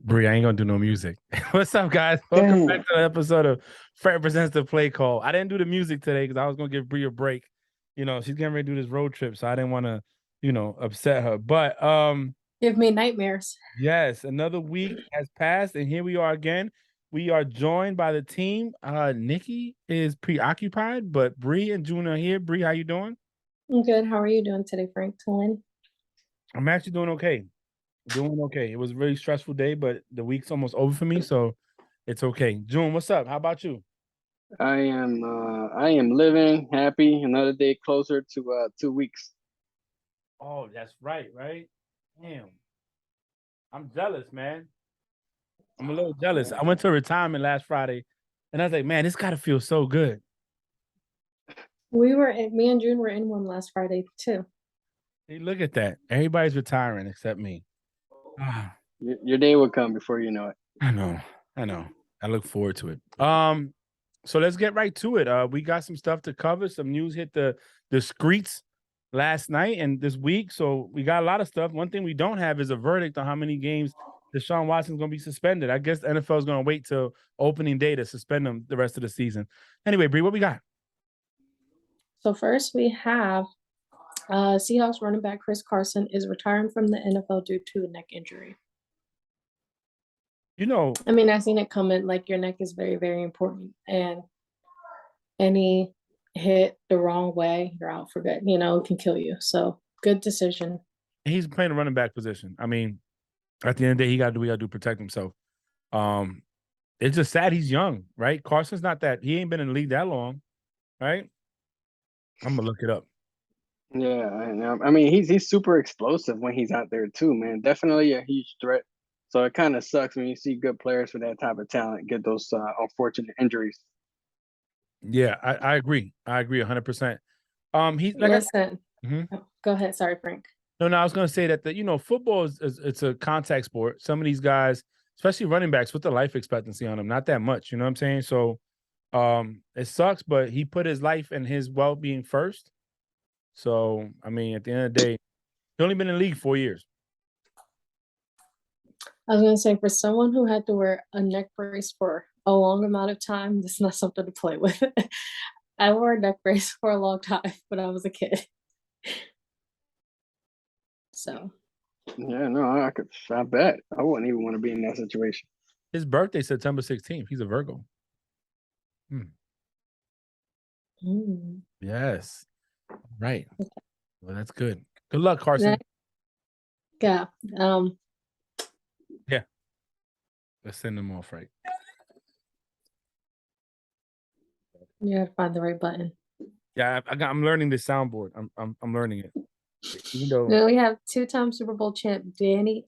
Bree, I ain't gonna do no music. What's up, guys? Welcome back Dang. to the episode of Fred Presents the Play Call. I didn't do the music today because I was gonna give Bree a break. She's getting ready to do this road trip, so I didn't want to, upset her. But Give me nightmares. yes, another week has passed, and here we are again. We are joined by the team. Nikki is preoccupied, but Bree and June are here. Bree, how you doing? I'm good. How are you doing today, Frank? I'm actually doing okay. Doing okay. It was a really stressful day, but the week's almost over for me, so it's okay. June, what's up? How about you? I am living happy. Another day closer to 2 weeks. Oh, that's right, right? Damn. I'm jealous, man. I'm a little jealous. I went to retirement last Friday and I was like, man, this gotta feel so good. Me and June were in one last Friday too. Hey, look at that. Everybody's retiring except me. Ah, Your day will come before you know it. I know. I know. I look forward to it. So let's get right to it. We got some stuff to cover. Some news hit the streets last night and this week. So we got a lot of stuff. One thing we don't have is a verdict on how many games Deshaun Watson's going to be suspended. I guess the NFL is going to wait till opening day to suspend him the rest of the season. Anyway, Bree, what we got? So first we have Seahawks running back Chris Carson is retiring from the NFL due to a neck injury. I mean, I've seen it coming. Like, your neck is very, very important, and any hit the wrong way, you're out for good. It can kill you. So good decision. He's playing a running back position. I mean, at the end of the day, he got to do what he got to do to protect himself. It's just sad he's young, right? Carson's not that. He ain't been in the league that long, right? I'm gonna look it up. Yeah, I mean he's super explosive when he's out there too, man. Definitely a huge threat. So it kind of sucks when you see good players with that type of talent get those unfortunate injuries. Yeah, I agree. I agree 100%. He's like Listen. Mhm. Go ahead. Sorry, Frank. No, I was going to say that football is it's a contact sport. Some of these guys, especially running backs, with the life expectancy on them, not that much. You know what I'm saying? So, it sucks, but he put his life and his well-being first. So, I mean, at the end of the day, he only been in the league 4 years. I was going to say, for someone who had to wear a neck brace for a long amount of time, this is not something to play with. I wore a neck brace for a long time when I was a kid. So. Yeah, no, I bet. I wouldn't even want to be in that situation. His birthday, September 16th. He's a Virgo. Yes. Right. Well, that's good. Good luck, Carson. Yeah. Yeah. Let's send them off, right? You gotta find the right button. Yeah, I'm learning this soundboard. I'm learning it. Then we have two-time Super Bowl champ Danny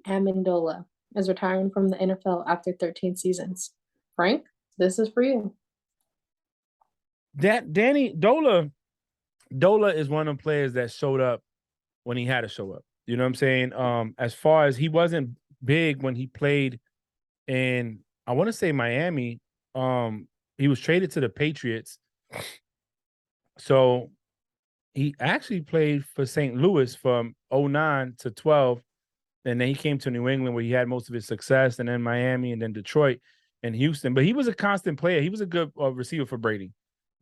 Amendola is retiring from the NFL after 13 seasons. Frank, this is for you. Danny Dola is one of the players that showed up when he had to show up. You know what I'm saying? As far as he wasn't big when he played in, I want to say Miami. He was traded to the Patriots. So he actually played for St. Louis from 09 to 12. And then he came to New England where he had most of his success, and then Miami, and then Detroit and Houston. But he was a constant player. He was a good receiver for Brady.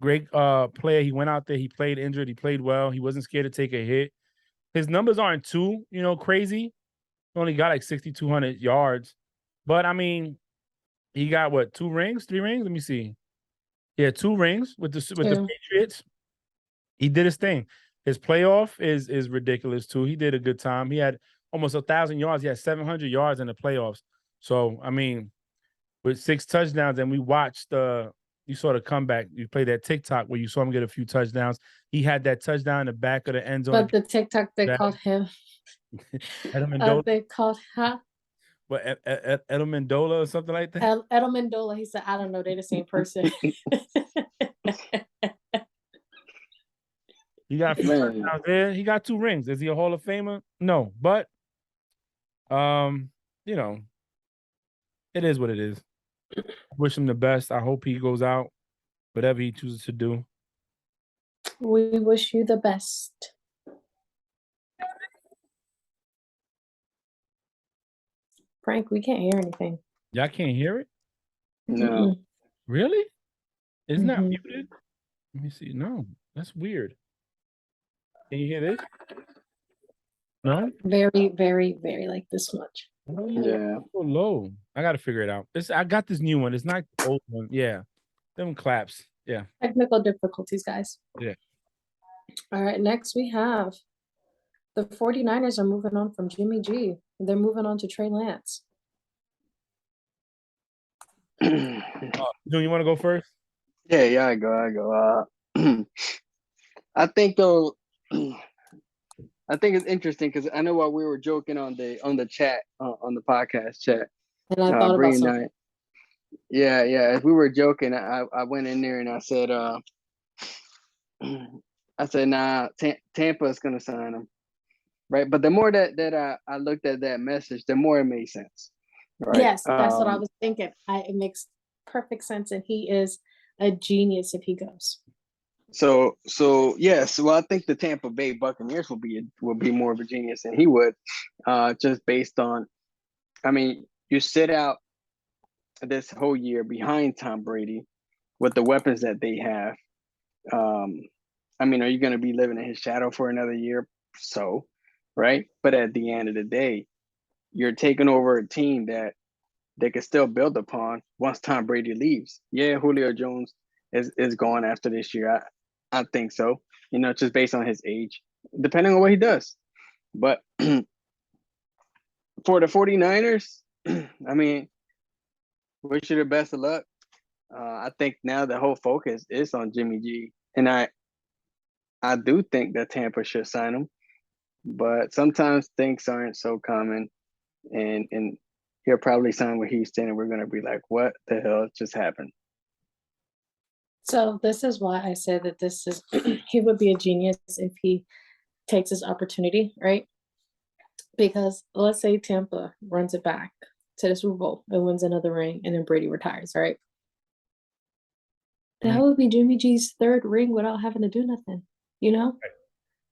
Great player. He went out there. He played injured. He played well. He wasn't scared to take a hit. His numbers aren't too, crazy. He only got like 6,200 yards. But, I mean, he got, what, 2 rings? 3 rings? Let me see. Yeah, 2 rings with the Patriots. He did his thing. His playoff is ridiculous, too. He did a good time. He had almost 1,000 yards. He had 700 yards in the playoffs. So, I mean, with 6 touchdowns, and we watched you saw the comeback. You played that TikTok where you saw him get a few touchdowns. He had that touchdown in the back of the end zone. But the TikTok, they called him. They called him. What, Edelmandola or something like that? Edelmandola. He said, I don't know. They're the same person. He got a few touchdowns there. He got 2 rings. Is he a Hall of Famer? No, but it is what it is. Wish him the best. I hope he goes out, whatever he chooses to do. We wish you the best. Frank, we can't hear anything. Y'all can't hear it? No. Really? It's not Mhm. muted? Let me see. No, that's weird. Can you hear this? No? Very, very, very like this much. I don't know why Yeah. it's so low. I got to figure it out. I got this new one. It's not the old one. Yeah. Them claps. Yeah. Technical difficulties, guys. Yeah. All right, next we have the 49ers are moving on from Jimmy G. They're moving on to Trey Lance. June, you want to go first? Yeah, I go. I think though, I think it's interesting because I know while we were joking on the chat on the podcast chat, And I thought Bree about and something. yeah, as we were joking, I went in there and I said, nah, Tampa is gonna sign him, right? But the more that I looked at that message, the more it made sense, right? Yes, that's what I was thinking. It makes perfect sense, and he is a genius if he goes. So yes, well, I think the Tampa Bay Buccaneers will be more of a genius than he would, just based on, I mean, you sit out this whole year behind Tom Brady with the weapons that they have. I mean, are you going to be living in his shadow for another year? So, right? But at the end of the day, you're taking over a team that they can still build upon once Tom Brady leaves. Yeah, Julio Jones is gone after this year. I think so. You know, just based on his age, depending on what he does. But for the 49ers, I mean, wish you the best of luck. I think now the whole focus is on Jimmy G, and I do think that Tampa should sign him, but sometimes things aren't so common, and he'll probably sign with Houston, and we're gonna be like, what the hell just happened? So this is why I said that this is he would be a genius if he takes this opportunity, right? Because let's say Tampa runs it back to the Super Bowl and wins another ring, and then Brady retires, right? That would be Jimmy G's third ring without having to do nothing, you know?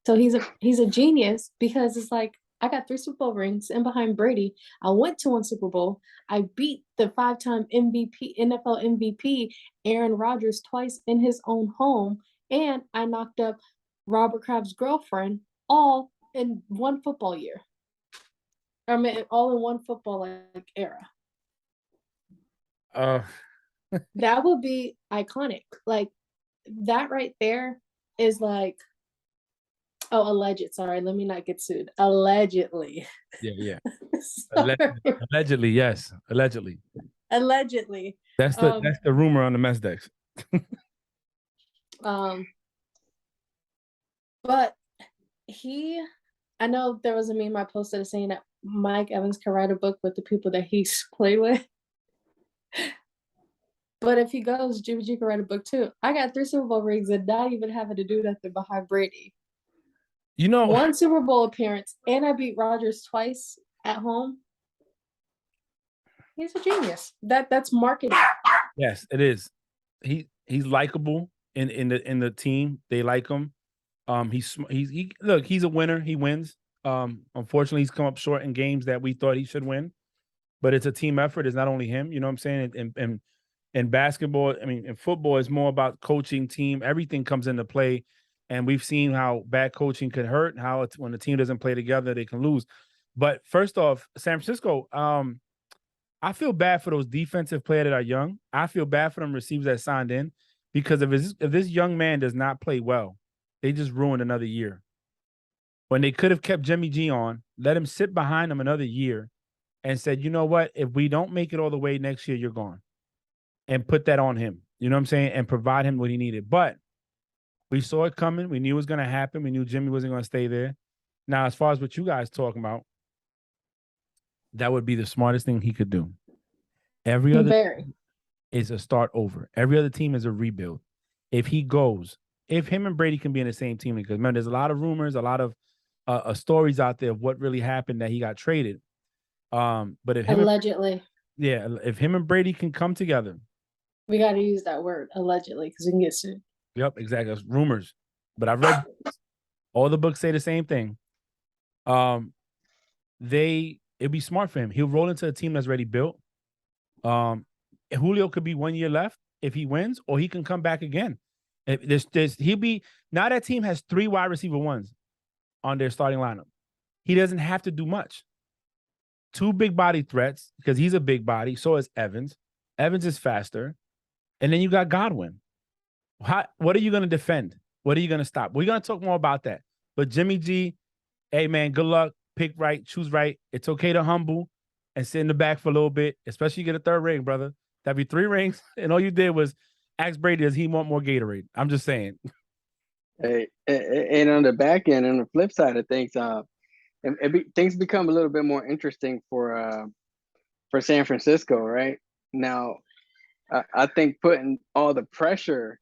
So he's a genius because it's like I got 3 Super Bowl rings and behind Brady, I went to 1 Super Bowl. I beat the 5-time MVP, NFL MVP, Aaron Rodgers twice in his own home, and I knocked up Robert Kraft's girlfriend all in 1 football year. I mean, all in 1 football like era. That would be iconic. Like that right there is like, oh, alleged. Sorry, let me not get sued. Allegedly. Yeah. Sorry. Allegedly, yes. Allegedly. Allegedly. That's the rumor on the mess decks. But I know there was a meme I posted saying that Mike Evans can write a book with the people that he's played with. But if he goes, Jimmy G can write a book too. I got 3 Super Bowl rings and not even having to do nothing behind Brady. You know, 1 Super Bowl appearance, and I beat Rodgers twice at home. He's a genius. That's marketing. Yes, it is. He's likable in the team. They like him. He's a winner. He wins. Unfortunately, he's come up short in games that we thought he should win. But it's a team effort. It's not only him. You know what I'm saying? And in basketball, I mean, in football, it's more about coaching, team. Everything comes into play. And we've seen how bad coaching can hurt, how it's when the team doesn't play together, they can lose. But first off, San Francisco, I feel bad for those defensive players that are young. I feel bad for them receivers that signed in because if this young man does not play well, they just ruined another year. When they could have kept Jimmy G on, let him sit behind him another year and said, you know what, if we don't make it all the way next year, you're gone. And put that on him. You know what I'm saying? And provide him what he needed. But we saw it coming. We knew it was going to happen. We knew Jimmy wasn't going to stay there. Now, as far as what you guys talking about, that would be the smartest thing he could do. Every other team is a start over. Every other team is a rebuild. If he goes, if him and Brady can be in the same team, because remember, there's a lot of rumors, a lot of stories out there of what really happened that he got traded. But if allegedly, if him and Brady can come together, we got to use that word allegedly because we can get sued. Yep, exactly. It's rumors, but I've read all the books say the same thing. They it'd be smart for him. He'll roll into a team that's already built. Julio could be 1 year left if he wins, or he can come back again. He'll be now that team has 3 wide receiver ones on their starting lineup. He doesn't have to do much. 2 big body threats because he's a big body. So is Evans. Evans is faster. And then you got Godwin. What are you going to defend? What are you going to stop? We're going to talk more about that. But Jimmy G, hey, man, good luck. Pick right, choose right. It's okay to humble and sit in the back for a little bit, especially you get a 3rd ring, brother. That'd be 3 rings. And all you did was ask Brady, does he want more Gatorade? I'm just saying. Hey, and on the back end, on the flip side of things, things become a little bit more interesting for San Francisco, right? Now, I think putting all the pressure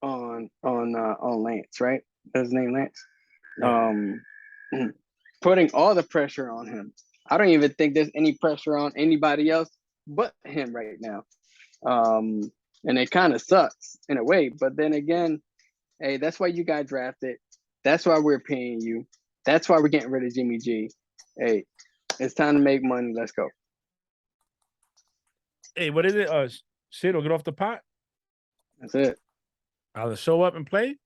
on Lance, right? That's his name, Lance. Yeah. Putting all the pressure on him. I don't even think there's any pressure on anybody else but him right now. And it kind of sucks in a way. But then again, hey, that's why you got drafted. That's why we're paying you. That's why we're getting rid of Jimmy G. Hey, it's time to make money. Let's go. Hey, what is it? Shit, or get off the pot? That's it. I'll show up and play.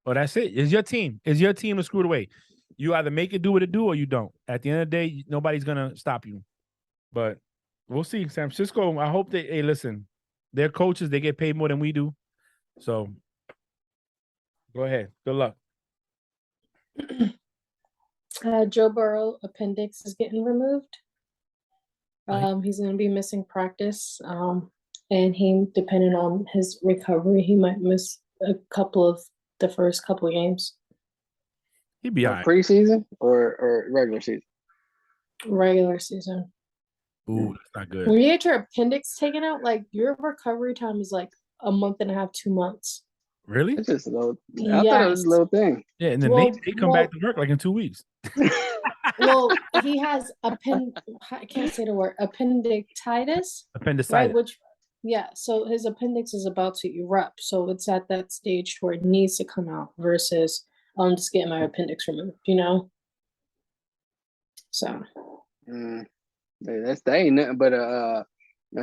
Well, that's it. It's your team. It's your team to screw it away. You either make it do what it do or you don't. At the end of the day, nobody's going to stop you. But we'll see. San Francisco, I hope hey, listen, they're coaches. They get paid more than we do. So go ahead. Good luck. Joe Burrow appendix is getting removed. He's going to be missing practice. And he, depending on his recovery, he might miss the first couple of games. He'd be all right. Preseason or regular season? Regular season. Ooh, that's not good. When you get your appendix taken out, like your recovery time is like a month and a half, 2 months. Really? It's just a little. I thought it was a little thing. Yeah, and then they come back to work like in 2 weeks. Well, he has I can't say the word appendicitis. Appendicitis. Right, so his appendix is about to erupt. So it's at that stage where it needs to come out versus just getting my appendix removed, So that ain't nothing but on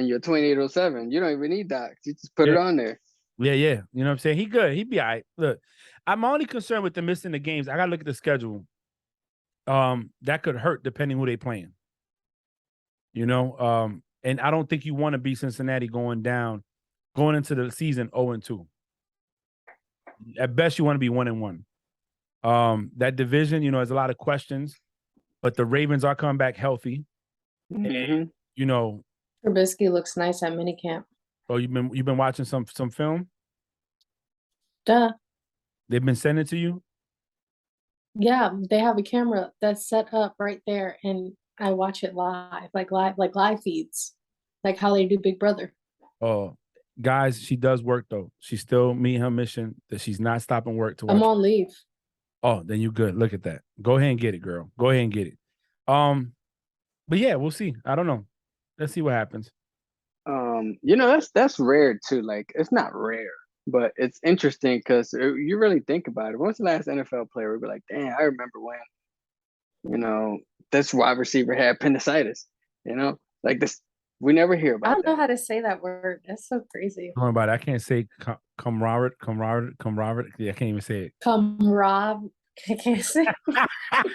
your 2807. You don't even need docs. You just put it on there. Yeah. You know what I'm saying? He good. He'd be all right. Look, I'm only concerned with them missing the games. I gotta look at the schedule. That could hurt depending who they playing. And I don't think you want to be Cincinnati going into the season 0-2. At best, you want to be 1-1. That division, there's a lot of questions, but the Ravens are coming back healthy. Mm-hmm. And, Trubisky looks nice at minicamp. Oh, you've been watching some film? Duh. They've been sending it to you? Yeah, they have a camera that's set up right there, and I watch it live feeds, like how they do Big Brother. Oh, guys, she does work though. She's still meeting her mission that she's not stopping work to watch. I'm on leave. Oh, then you good. Look at that. Go ahead and get it, girl. Go ahead and get it. But yeah, we'll see. I don't know. Let's see what happens. That's rare too. Like, it's not rare, but it's interesting because you really think about it. When's the last NFL player would be like, damn, I remember when, this wide receiver had appendicitis, like this. We never hear about it. I don't know how to say that word. That's so crazy. Don't worry about it. I can't say camaraderie. Yeah, I can't even say it. Camaraderie. I can't say it.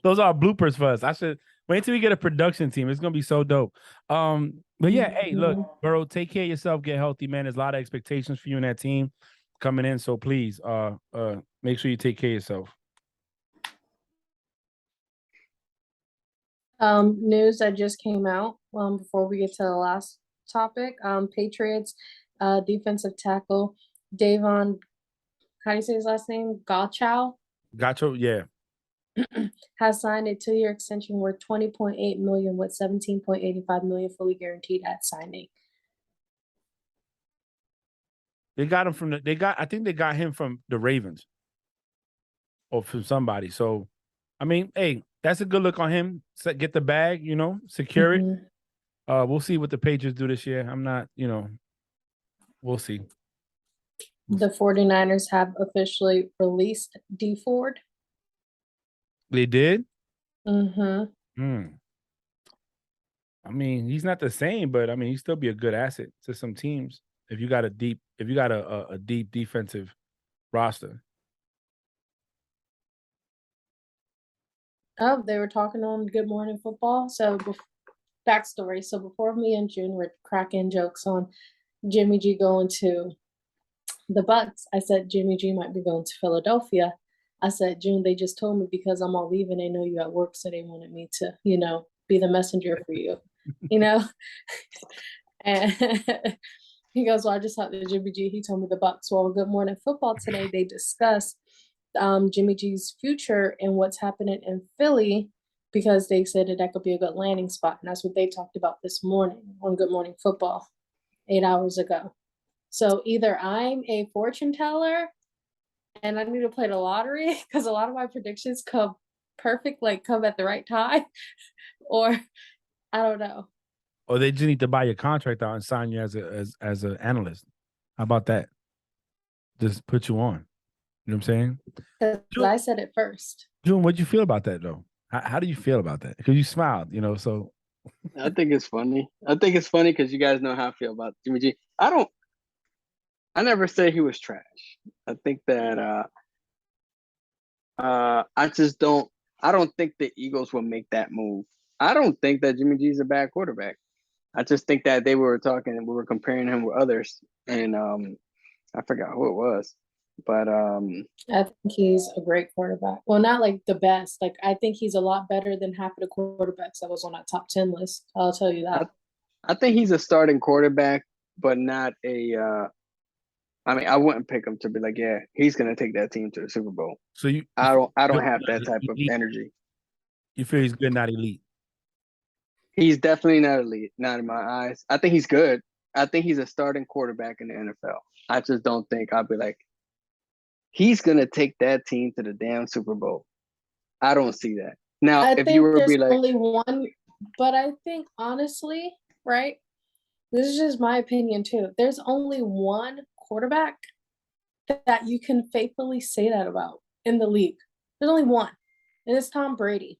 Those are bloopers for us. I should wait till we get a production team. It's gonna be so dope. But yeah, hey, look, Burrow, take care of yourself, get healthy, man. There's a lot of expectations for you and that team coming in. So please make sure you take care of yourself. News that just came out before we get to the last topic. Patriots defensive tackle Davon, how do you say his last name? Gachow, yeah. has signed a 2-year extension worth $20.8 million with $17.85 million fully guaranteed at signing. They got him I think they got him from the Ravens or from somebody. So, I mean, hey, that's a good look on him. Get the bag, secure it. We'll see what the Patriots do this year. I'm not, we'll see. The 49ers have officially released Dee Ford. They did? Mm-hmm. I mean, he's not the same, but I mean, he'd still be a good asset to some teams if you got a deep defensive roster. Oh, they were talking on Good Morning Football. So, backstory. So, before me and June were cracking jokes on Jimmy G going to the Bucks, I said Jimmy G might be going to Philadelphia. I said, June, they just told me because I'm all leaving. They know you at work, so they wanted me to, be the messenger for you, you know? And he goes, well, I just talked to Jimmy G. He told me the Bucks. Well, Good Morning Football today, they discussed Jimmy G's future and what's happening in Philly because they said that could be a good landing spot. And that's what they talked about this morning on Good Morning Football 8 hours ago. So either I'm a fortune teller and I need to play the lottery because a lot of my predictions come perfect, like come at the right time, or I don't know. Or they just need to buy your contract out and sign you as an analyst. How about that? Just put you on. You know what I'm saying? Because I said it first. June, what'd you feel about that though? How do you feel about that? Because you smiled, so I think it's funny. I think it's funny because you guys know how I feel about Jimmy G. I never said he was trash. I think that I don't think the Eagles will make that move. I don't think that Jimmy G is a bad quarterback. I just think that we were comparing him with others, and I forgot who it was, but I think he's a great quarterback. Well, not like the best. Like I think he's a lot better than half of the quarterbacks that was on that top 10 list. I'll tell you that. I think he's a starting quarterback, but not a. I mean, I wouldn't pick him to be like, yeah, he's gonna take that team to the Super Bowl. So I don't have that type of energy. You feel he's good, not elite. He's definitely not elite, not in my eyes. I think he's good. I think he's a starting quarterback in the NFL. I just don't think I'll be like, he's gonna take that team to the damn Super Bowl. I don't see that. Now, I if think you were to there's be like, only one, but I think honestly, right? This is just my opinion too. There's only one quarterback that you can faithfully say that about in the league. There's only one, and it's Tom Brady.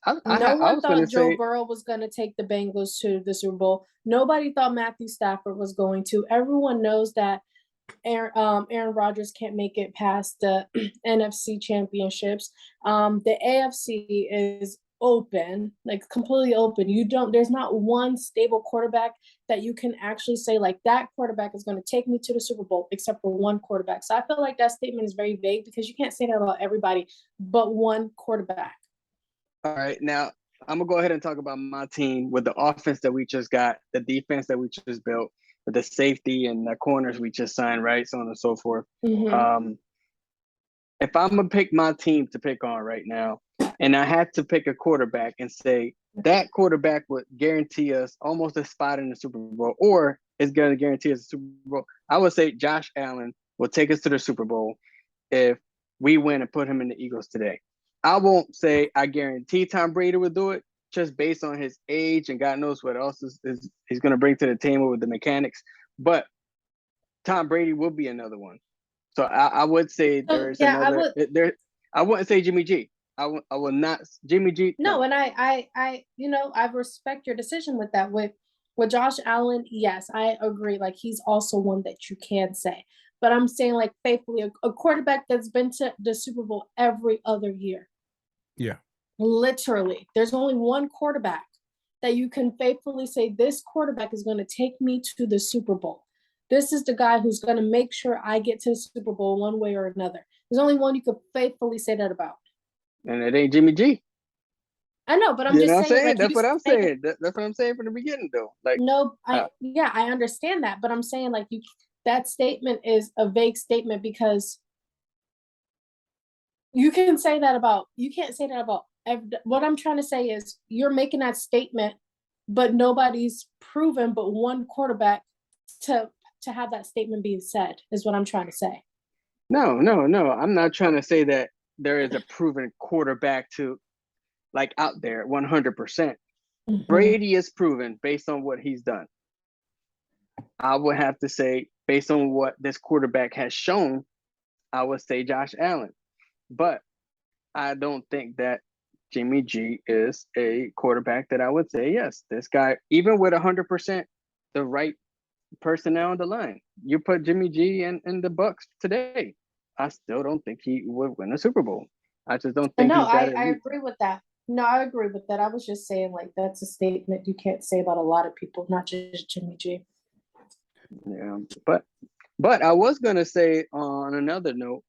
No one thought Joe Burrow was going to take the Bengals to the Super Bowl. Nobody thought Matthew Stafford was going to. Everyone knows that Aaron Rodgers can't make it past the NFC championships. The AFC is open, like completely open. There's not one stable quarterback that you can actually say like that quarterback is going to take me to the Super Bowl, except for one quarterback. So I feel like that statement is very vague because you can't say that about everybody but one quarterback. All right, now I'm gonna go ahead and talk about my team with the offense that we just got, the defense that we just built, with the safety and the corners we just signed, right, so on and so forth. Mm-hmm. If I'm gonna pick my team to pick on right now, and I had to pick a quarterback and say that quarterback would guarantee us almost a spot in the Super Bowl, or is going to guarantee us a Super Bowl, I would say Josh Allen will take us to the Super Bowl if we win and put him in the Eagles today. I won't say I guarantee Tom Brady will do it, just based on his age and God knows what else he's going to bring to the table with the mechanics. But Tom Brady will be another one. So I would say there's another. I wouldn't say Jimmy G. I will not Jimmy G. No, and I respect your decision with that. With Josh Allen, yes, I agree. Like he's also one that you can say. But I'm saying like faithfully a quarterback that's been to the Super Bowl every other year. Yeah. Literally. There's only one quarterback that you can faithfully say this quarterback is going to take me to the Super Bowl. This is the guy who's going to make sure I get to the Super Bowl one way or another. There's only one you could faithfully say that about. And it ain't Jimmy G. I know, but I'm just saying. Like, that's what I'm saying. That's what I'm saying from the beginning, though. Like, no, I understand that, but I'm saying like that statement is a vague statement because you can't say that about what I'm trying to say is you're making that statement, but nobody's proven but one quarterback to have that statement being said is what I'm trying to say. No. I'm not trying to say that there is a proven quarterback to like out there 100%. Mm-hmm. Brady is proven based on what he's done. I would have to say, based on what this quarterback has shown, I would say Josh Allen. But I don't think that Jimmy G is a quarterback that I would say, yes, this guy, even with 100% the right personnel on the line, you put Jimmy G in the Bucks today, I still don't think he would win a Super Bowl. I just don't think No, he's that I elite. agree with that. No, I agree with that. I was just saying, like, that's a statement you can't say about a lot of people, not just Jimmy G. Yeah, but I was gonna say on another note,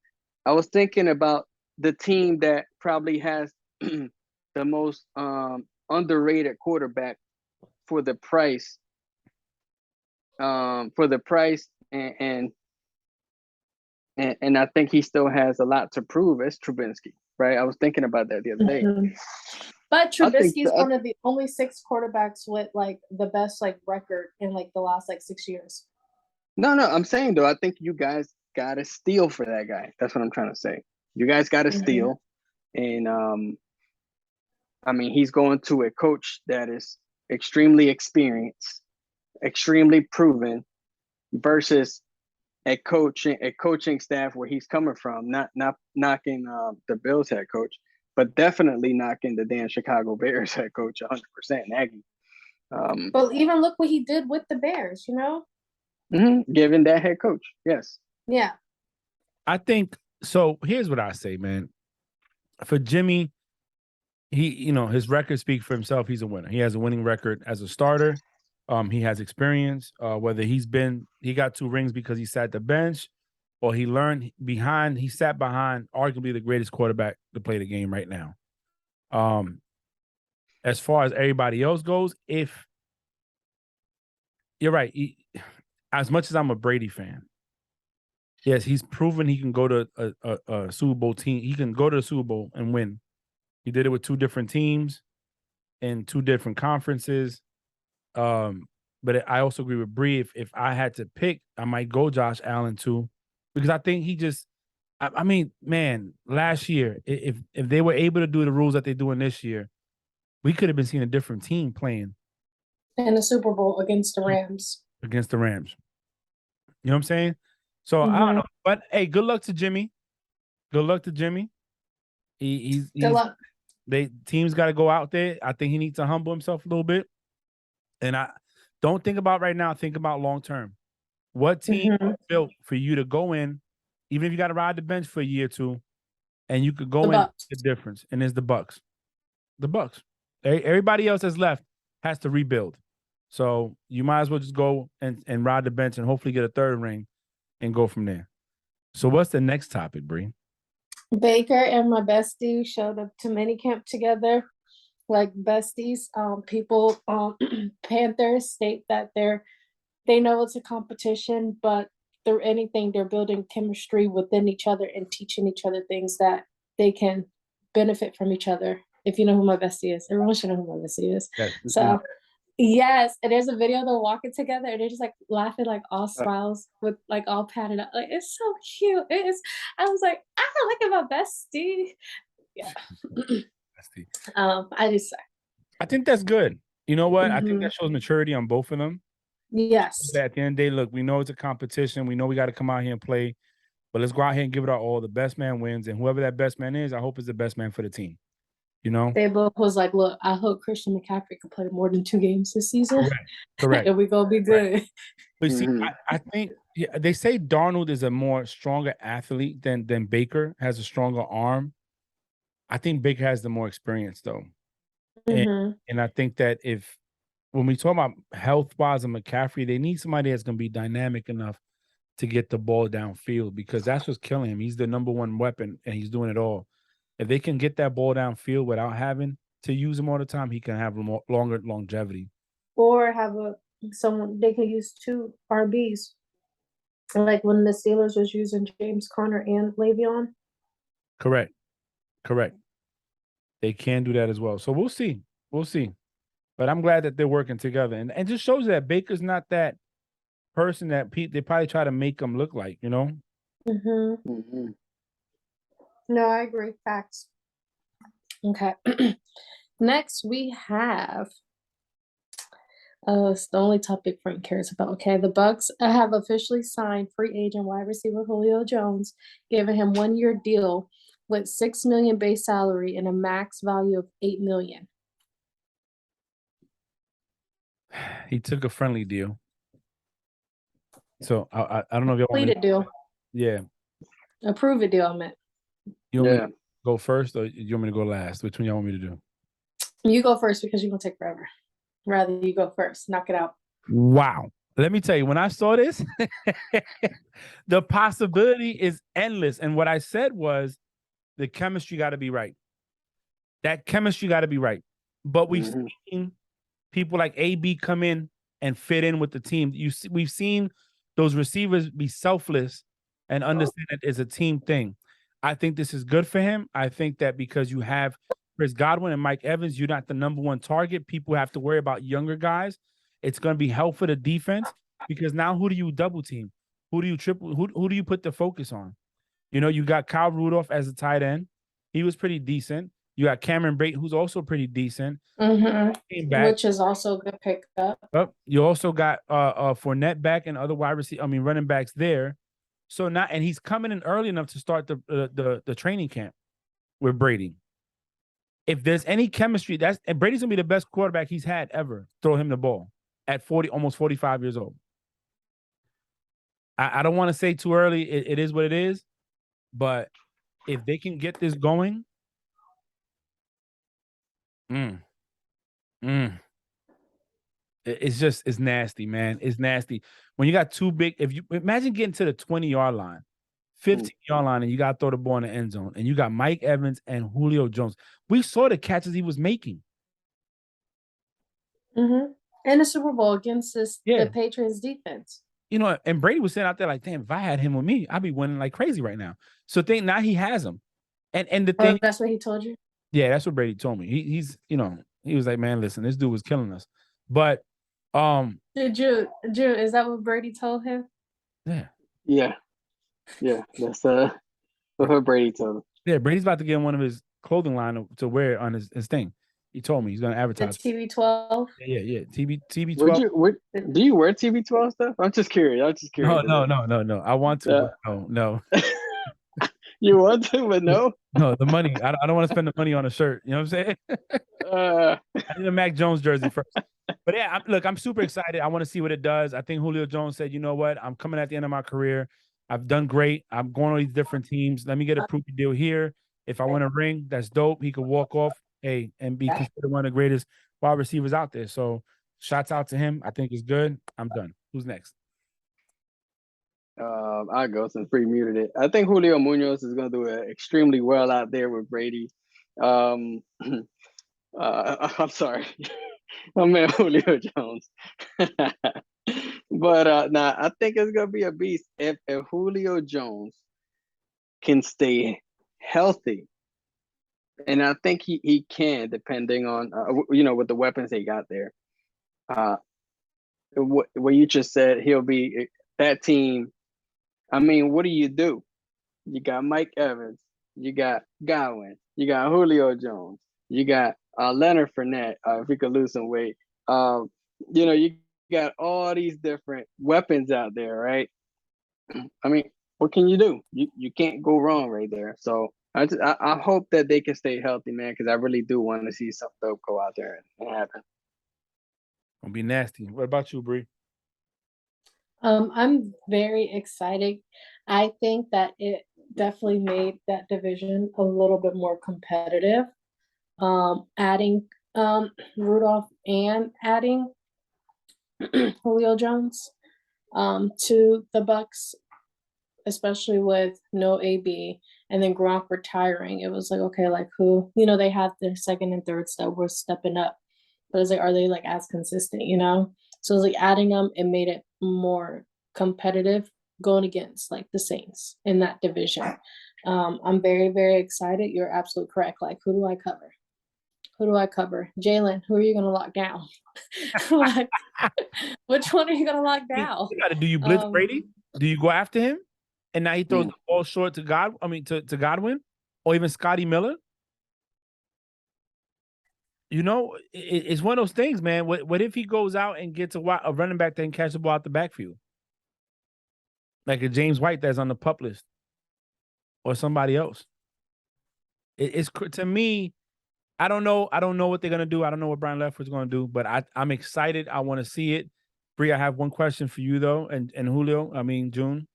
I was thinking about the team that probably has the most underrated quarterback for the price, and I think he still has a lot to prove. It's Trubinsky, right? I was thinking about that the other day. But Trubisky is one of the only 6 quarterbacks with like the best like record in like the last like 6 years. No, I'm saying though, I think you guys got to steal for that guy. That's what I'm trying to say. You guys got to steal, and I mean, he's going to a coach that is extremely experienced, extremely proven, versus a coaching staff where he's coming from. Not knocking the Bills head coach, but definitely knocking the damn Chicago Bears head coach 100%, Nagy. But even look what he did with the Bears, you know? Given that head coach, yes. Yeah. I think so. Here's what I say, man. For Jimmy, his record speaks for himself. He's a winner. He has a winning record as a starter. He has experience. Whether he got 2 rings because he sat the bench, or he sat behind arguably the greatest quarterback to play the game right now. As far as everybody else goes, if you're right, as much as I'm a Brady fan, yes, he's proven he can go to a Super Bowl team. He can go to the Super Bowl and win. He did it with 2 different teams in 2 different conferences. But I also agree with Bree. If I had to pick, I might go Josh Allen too, because I think he just. I mean, man, last year, if they were able to do the rules that they're doing this year, we could have been seeing a different team playing in the Super Bowl against the Rams. You know what I'm saying? So I don't know, but hey, good luck to Jimmy. Good luck to Jimmy. He's good luck. Teams got to go out there. I think he needs to humble himself a little bit. And I don't think about right now. Think about long term. What team is built for you to go in, even if you got to ride the bench for a year or 2, and you could go in the difference? And it's the Bucks. The Bucks. Everybody else that's left has to rebuild. So you might as well just go and ride the bench and hopefully get a 3rd ring and go from there. So what's the next topic, Bree? Baker and my bestie showed up to minicamp together, like besties. People, Panthers state that they know it's a competition, but through anything, they're building chemistry within each other and teaching each other things that they can benefit from each other. If you know who my bestie is, everyone should know who my bestie is. Yes. So, yes, and there's a video they're walking together and they're just like laughing, like all smiles with like all padded up. Like it's so cute. It is. I was like, look at my bestie. Yeah. I think that's good. You know what? I think that shows maturity on both of them. Yes. At the end of the day, look, we know it's a competition. We know we got to come out here and play, but let's go out here and give it our all. The best man wins, and whoever that best man is, I hope is the best man for the team. You know, they both was like, look, I hope Christian McCaffrey can play more than 2 games this season. Correct. And we gonna be good. Right. But see, I think they say Darnold is a more stronger athlete than Baker, has a stronger arm. I think Baker has the more experience though. And I think that when we talk about health-wise and McCaffrey, they need somebody that's going to be dynamic enough to get the ball downfield, because that's what's killing him. He's the number 1 weapon, and he's doing it all. If they can get that ball downfield without having to use him all the time, he can have longer longevity. Or have someone they can use 2 RBs, like when the Steelers was using James Conner and Le'Veon. Correct. They can do that as well. So we'll see. But I'm glad that they're working together, and just shows that Baker's not that person that they probably try to make him look like, you know. No, I agree. Facts. Okay. Next, we have it's the only topic Frank cares about. Okay, the Bucks have officially signed free agent wide receiver Julio Jones, giving him 1-year deal split $6 million base salary and a max value of $8 million. He took a friendly deal. So I don't know if y'all want me Completed deal. Yeah. Approve it deal, I meant. You want me to go first or you want me to go last? Which one y'all want me to do? You go first because you're going to take forever. Rather you go first. Knock it out. Wow. Let me tell you, when I saw this, the possibility is endless. And what I said was the chemistry got to be right. That chemistry got to be right. But we've seen people like AB come in and fit in with the team. We've seen those receivers be selfless and understand that it's a team thing. I think this is good for him. I think that because you have Chris Godwin and Mike Evans, you're not the number one target. People have to worry about younger guys. It's going to be helpful for the defense because now who do you double team? Who do you triple? Who do you put the focus on? You know, you got Kyle Rudolph as a tight end. He was pretty decent. You got Cameron Brate, who's also pretty decent. Mm-hmm. Which is also a good pickup. You also got Fournette back and other running backs there. So now, and he's coming in early enough to start the training camp with Brady. If there's any chemistry, and Brady's gonna be the best quarterback he's had ever. Throw him the ball at almost 45 years old. I don't want to say too early. It is what it is, but if they can get this going, it's nasty, man. It's nasty when you got too big. If you imagine getting to the 20-yard line, 15-yard line, and you got to throw the ball in the end zone, and you got Mike Evans and Julio Jones. We saw the catches he was making. And the Super Bowl against the Patriots defense. You know, and Brady was sitting out there like, damn, if I had him with me, I'd be winning like crazy right now. So now he has him. And the thing, that's what he told you? Yeah, that's what Brady told me. He's, you know, he was like, man, listen, this dude was killing us. But Drew, is that what Brady told him? Yeah. That's what Brady told him. Yeah, Brady's about to get one of his clothing line to wear on his thing. He told me he's gonna advertise. The TB12. Yeah. TB12. Do you wear TB12 stuff? I'm just curious. No. I want to, but no. You want to, but no. No, the money. I don't want to spend the money on a shirt. You know what I'm saying? I need a Mac Jones jersey first. But yeah, I'm super excited. I want to see what it does. I think Julio Jones said, you know what? I'm coming at the end of my career. I've done great. I'm going on these different teams. Let me get a proof deal here. If I win a ring, that's dope. He could walk off, and be considered one of the greatest wide receivers out there. So shouts out to him. I think it's good. I'm done. Who's next? I go since Bree muted it. I think Julio Munoz is going to do extremely well out there with Brady. I'm sorry, I meant Julio Jones. But I think it's going to be a beast if Julio Jones can stay healthy, and I think he can, depending on with the weapons they got there. What you just said, he'll be that team. I mean, what do? You got Mike Evans, you got Godwin, you got Julio Jones, you got Leonard Fournette, if he could lose some weight. You got all these different weapons out there, right? I mean, what can you do? You can't go wrong right there. So I hope that they can stay healthy, man, because I really do want to see some dope go out there and happen. Gonna be nasty. What about you, Bree? I'm very excited. I think that it definitely made that division a little bit more competitive. Adding Rudolph and adding Julio Jones to the Bucks, especially with no AB and then Gronk retiring. It was like, okay, like who, they have their second and thirds that were stepping up, but it's like, are they like as consistent, So it was like adding them, it made it more competitive going against like the Saints in that division. I'm very, very excited. You're absolutely correct. Like, who do I cover? Jalen, who are you going to lock down? Like, which one are you going to lock down? Do you blitz Brady? Do you go after him? And now he throws the ball short to to Godwin or even Scotty Miller? It's one of those things, man. What if he goes out and gets a running back that can catch the ball out the backfield? Like a James White that's on the PUP list or somebody else. It's to me. I don't know. I don't know what they're gonna do. I don't know what Brian Leftwich is gonna do, but I'm excited. I want to see it. Bree, I have one question for you though, and Julio. I mean June.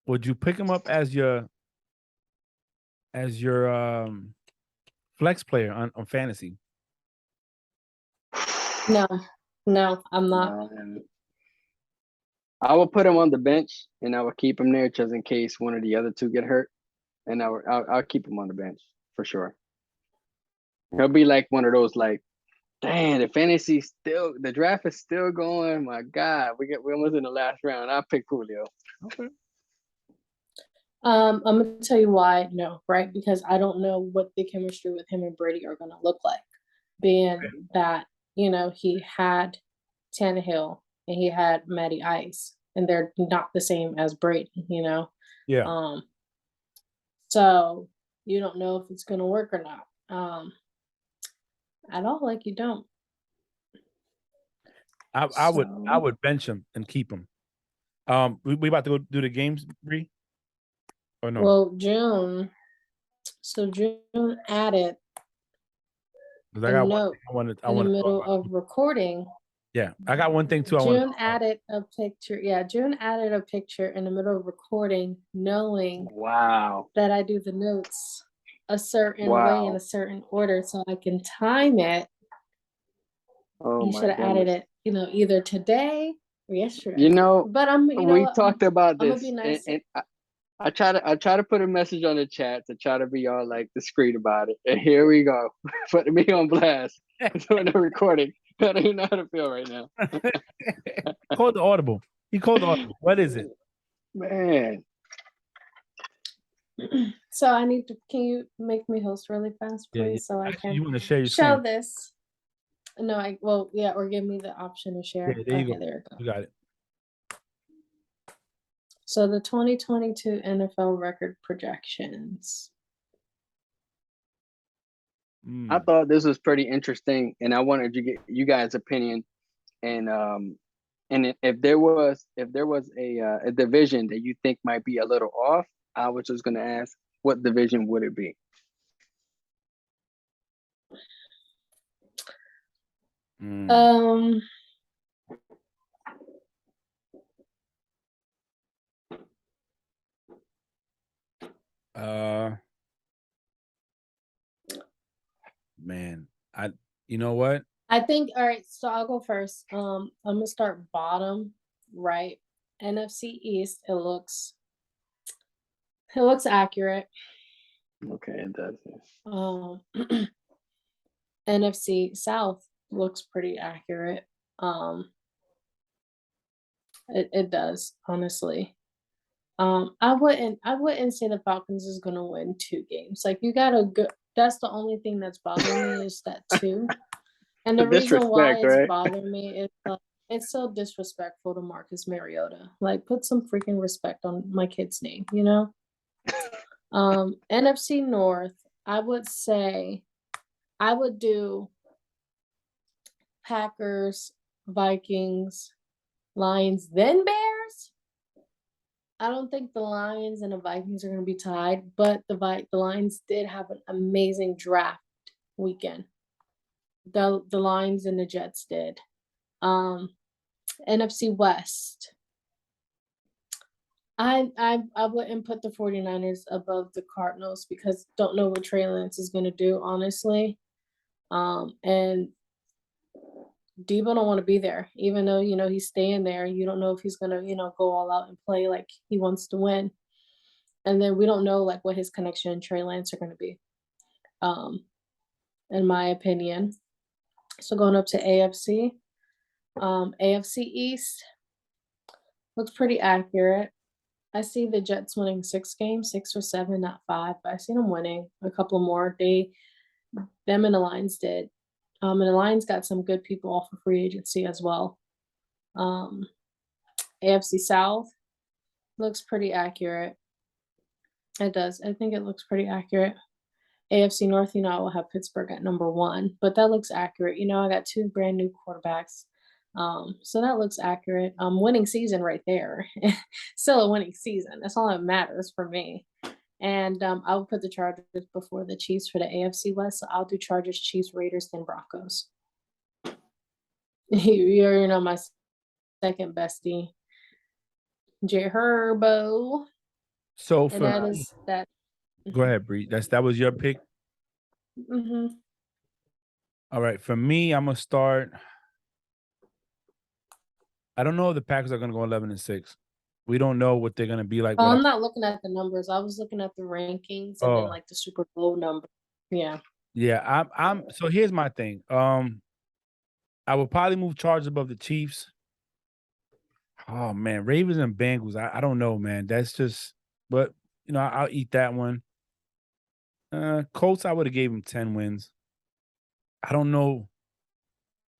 Would you pick him up as your flex player on fantasy? No, no, I'm not. I will put him on the bench, and I will keep him there just in case one of the other two get hurt, and I'll keep him on the bench for sure. He'll be like one of those like, dang, the draft is still going. My God, we almost in the last round. I'll pick Julio. Okay. I'm gonna tell you why no, right? Because I don't know what the chemistry with him and Brady are gonna look like. Being that, he had Tannehill and he had Matty Ice, and they're not the same as Brady, Yeah. So you don't know if it's gonna work or not. At all, like you don't. I would bench him and keep him. We about to go do the games, Bree? Or no? Well, June added Because I got note one thing I in the want to middle of recording. Yeah, I got one thing too. June added a picture. Yeah, June added a picture in the middle of recording, knowing that I do the notes a certain way in a certain order so I can time it. You should have added it, either today or yesterday. But we talked about this. I'm gonna be nice. And I try to put a message on the chat to try to be all like discreet about it. And here we go, putting me on blast doing the recording. I don't even know how to feel right now. Call the audible. He called the audible. What is it? Man. So can you make me host really fast, please? So I can you want to share your show screen? this. No, or give me the option to share. Yeah, there you go. There you go. You got it. So the 2022 NFL record projections. I thought this was pretty interesting, and I wanted to get you guys' opinion. And if there was a division that you think might be a little off, I was just going to ask, what division would it be? Man, you know what? I think, all right, so I'll go first. I'm gonna start bottom right. NFC East, it looks accurate. Okay, it does. NFC South looks pretty accurate. It does, honestly. I wouldn't say the Falcons is gonna win 2 games. Like, you gotta go. That's the only thing that's bothering me is that 2. And the reason why it's bothering me is it's so disrespectful to Marcus Mariota. Like, put some freaking respect on my kid's name, NFC North, I would say I would do Packers, Vikings, Lions, then Bears. I don't think the Lions and the Vikings are going to be tied, but the Lions did have an amazing draft weekend. The Lions and the Jets did. NFC West. I wouldn't put the 49ers above the Cardinals because don't know what Trey Lance is going to do, honestly. And Debo don't want to be there, even though, he's staying there. You don't know if he's going to, go all out and play like he wants to win. And then we don't know, like, what his connection and Trey Lance are going to be, in my opinion. So going up to AFC. AFC East looks pretty accurate. I see the Jets winning 6 games, 6 or 7, not 5, but I see them winning a couple more. Them and the Lions did. And the Lions got some good people off of free agency as well. AFC South looks pretty accurate. It does. I think it looks pretty accurate. AFC North, I will have Pittsburgh at number 1, but that looks accurate. I got 2 brand new quarterbacks. So that looks accurate. Winning season right there. Still a winning season. That's all that matters for me. And I'll put the Chargers before the Chiefs for the AFC West. So I'll do Chargers, Chiefs, Raiders, then Broncos. You're my second bestie, J Herbo. So And that is that. Go ahead, Bree. That was your pick. Mm-hmm. All right. For me, I'm gonna start. I don't know if the Packers are gonna go 11-6. We don't know what they're gonna be like. Oh, I'm not looking at the numbers. I was looking at the rankings and then like the Super Bowl number. Yeah. Yeah. I'm. So here's my thing. I would probably move Chargers above the Chiefs. Oh man, Ravens and Bengals. I don't know, man. That's just. But I'll eat that one. Colts. I would have gave them 10 wins. I don't know.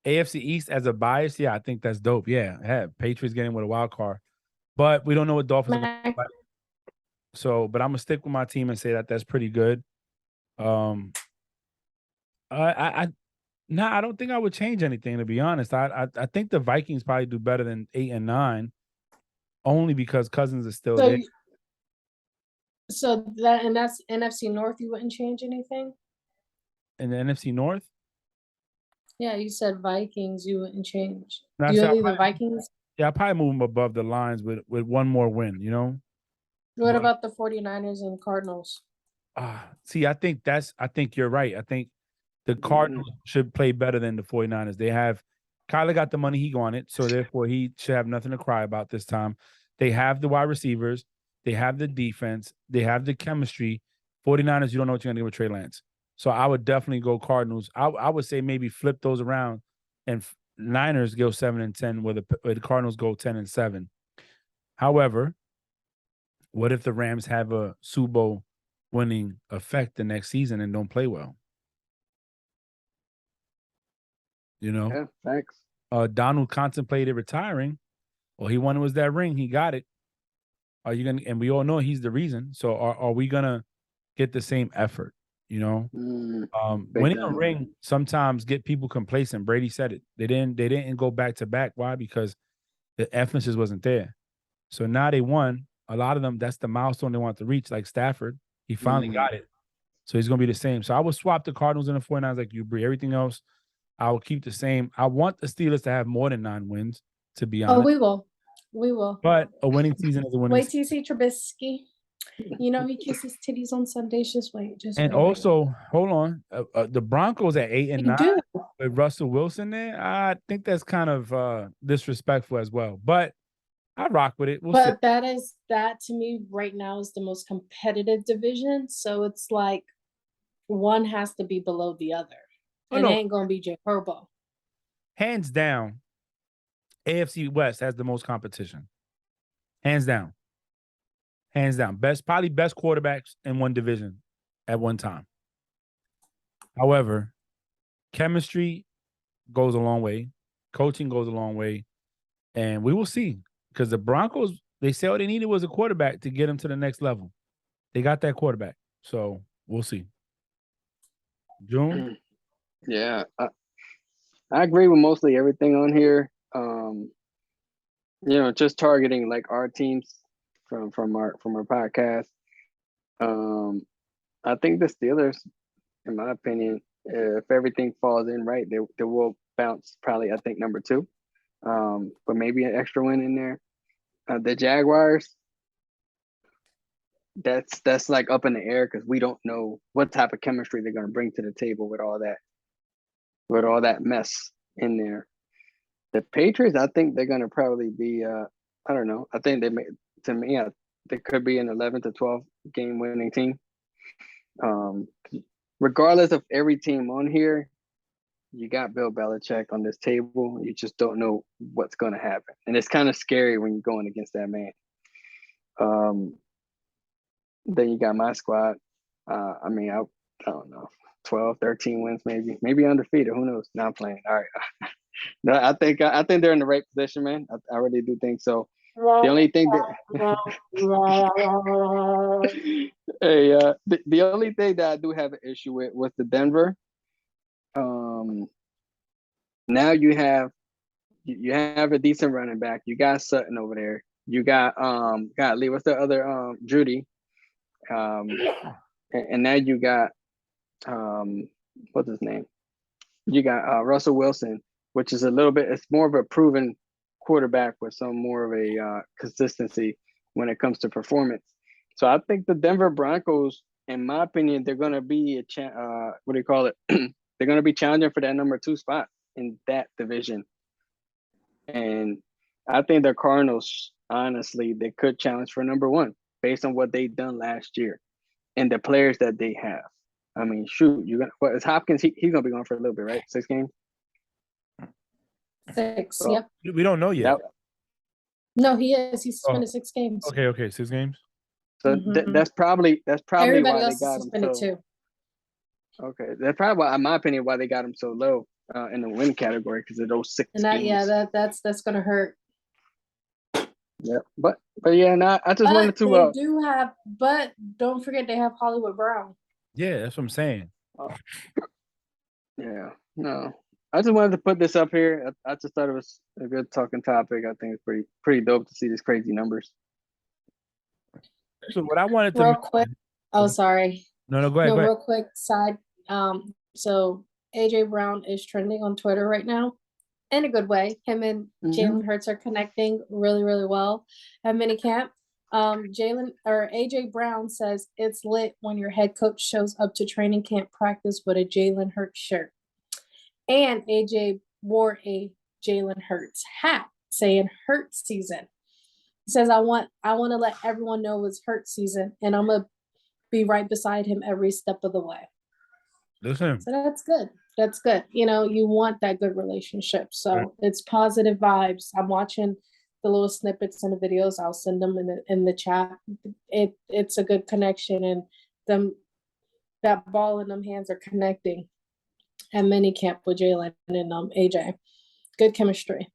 AFC East as a bias, yeah, I think that's dope. Yeah, Patriots getting with a wild card, but we don't know what Dolphins are going to play. So, but I'm gonna stick with my team and say that that's pretty good. I don't think I would change anything, to be honest. I think the Vikings probably do better than 8 and 9, only because Cousins is still there. So that's NFC North. You wouldn't change anything In the NFC North. Yeah, you said Vikings. You wouldn't change. No, You leave the Vikings. Yeah, I probably move them above the lines with one more win. What about the 49ers and Cardinals? See, I think you're right. I think the Cardinals should play better than the 49ers. They have Kyler got the money he wanted, so therefore he should have nothing to cry about this time. They have the wide receivers, they have the defense, they have the chemistry. 49ers, you don't know what you're gonna do with Trey Lance. So I would definitely go Cardinals. I would say maybe flip those around and Niners go 7-10, where the Cardinals go 10-7. However, what if the Rams have a Super Bowl winning effect the next season and don't play well? Yeah, thanks. Donald contemplated retiring. Well, he wanted was that ring. He got it. Are you gonna? And we all know he's the reason. So are we gonna get the same effort? Winning a ring sometimes get people complacent. Brady said it. They didn't go back to back. Why? Because the emphasis wasn't there. So now they won. A lot of them, that's the milestone they want to reach. Like Stafford, he finally got it. So he's gonna be the same. So I would swap the Cardinals and the 49ers like you, Bree. Everything else, I will keep the same. I want the Steelers to have more than 9 wins, to be honest. Oh, we will. But a winning season is a winning season. Wait till you see Trubisky. He kisses titties on Sundays. Just wait. And also, hold on, the Broncos at 8 and 9 with Russell Wilson there. I think that's kind of disrespectful as well. But I rock with it. But that to me right now is the most competitive division. So it's like one has to be below the other. It ain't gonna be J Herbo. Hands down, AFC West has the most competition. Hands down. Hands down. Probably best quarterbacks in one division at one time. However, chemistry goes a long way. Coaching goes a long way. And we will see. Because the Broncos, they said all they needed was a quarterback to get them to the next level. They got that quarterback. So we'll see. June? Yeah. I agree with mostly everything on here. Just targeting like our teams from our podcast. I think the Steelers, in my opinion, if everything falls in right, they will bounce probably, I think, number 2. But maybe an extra win in there. The Jaguars, that's like up in the air because we don't know what type of chemistry they're going to bring to the table with all that mess in there. The Patriots, I think they're going to probably be, I don't know. I think they could be an 11 to 12 game winning team. Regardless of every team on here, you got Bill Belichick on this table. You just don't know what's going to happen. And it's kind of scary when you're going against that man. Then you got my squad. I don't know, 12, 13 wins, maybe undefeated. Who knows? Now I'm playing. All right. No, I think they're in the right position, man. I really do think so. The only thing the only thing that I do have an issue with was the Denver. Now you have a decent running back. You got Sutton over there. You got Lee. What's the other Judy? And now you got what's his name? You got Russell Wilson, which is it's more of a proven quarterback with some more of a consistency when it comes to performance. So I think the Denver Broncos, in my opinion, they're going to be what do you call it? They're going to be challenging for that number 2 spot in that division. And I think the Cardinals, honestly, they could challenge for number 1 based on what they've done last year and the players that they have. I mean, shoot, it's Hopkins. He's gonna be gone for a little bit, right? 6 games. 6. So, yep. We don't know yet. No, he is. He's suspended 6 games. Okay, 6 games. So that's probably everybody why else they got is suspended him so, too. Okay, that's probably why, in my opinion, why they got him so low in the win category, because of those 6 And that, games. that's gonna hurt. Yeah, but yeah, I just wanted to. They do have, but don't forget they have Hollywood Brown. Yeah, that's what I'm saying. Yeah, no, I just wanted to put this up here. I just thought it was a good talking topic. I think it's pretty dope to see these crazy numbers. So what I wanted to real quick. Oh, sorry. No, go ahead. Real quick side. So AJ Brown is trending on Twitter right now, in a good way. Him and Jalen Hurts are connecting really, really well at minicamp. AJ Brown says it's lit when your head coach shows up to training camp practice with a Jalen Hurts shirt. And AJ wore a Jalen Hurts hat saying Hurts season. He says, I want to let everyone know it's Hurts season, and I'm gonna be right beside him every step of the way. Listen. So that's good. That's good. You know, you want that good relationship. So it's positive vibes. I'm watching the little snippets and the videos. I'll send them in the chat. It's a good connection, and that ball in them hands are connecting at minicamp with Jalen and AJ. Good chemistry.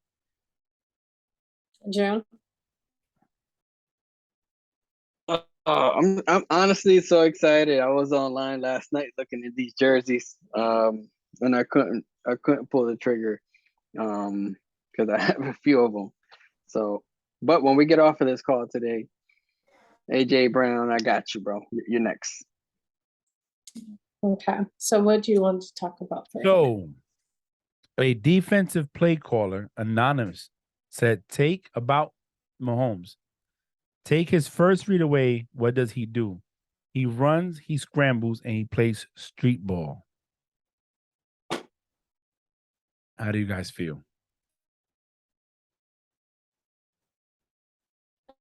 June? I'm honestly so excited. I was online last night looking at these jerseys, and I couldn't pull the trigger, because I have a few of them. So, but when we get off of this call today, AJ Brown, I got you, bro. You're next. Okay. So what do you want to talk about today? So, a defensive play caller, anonymous, said, about Mahomes. Take his first read away. What does he do? He runs, he scrambles, and he plays street ball. How do you guys feel?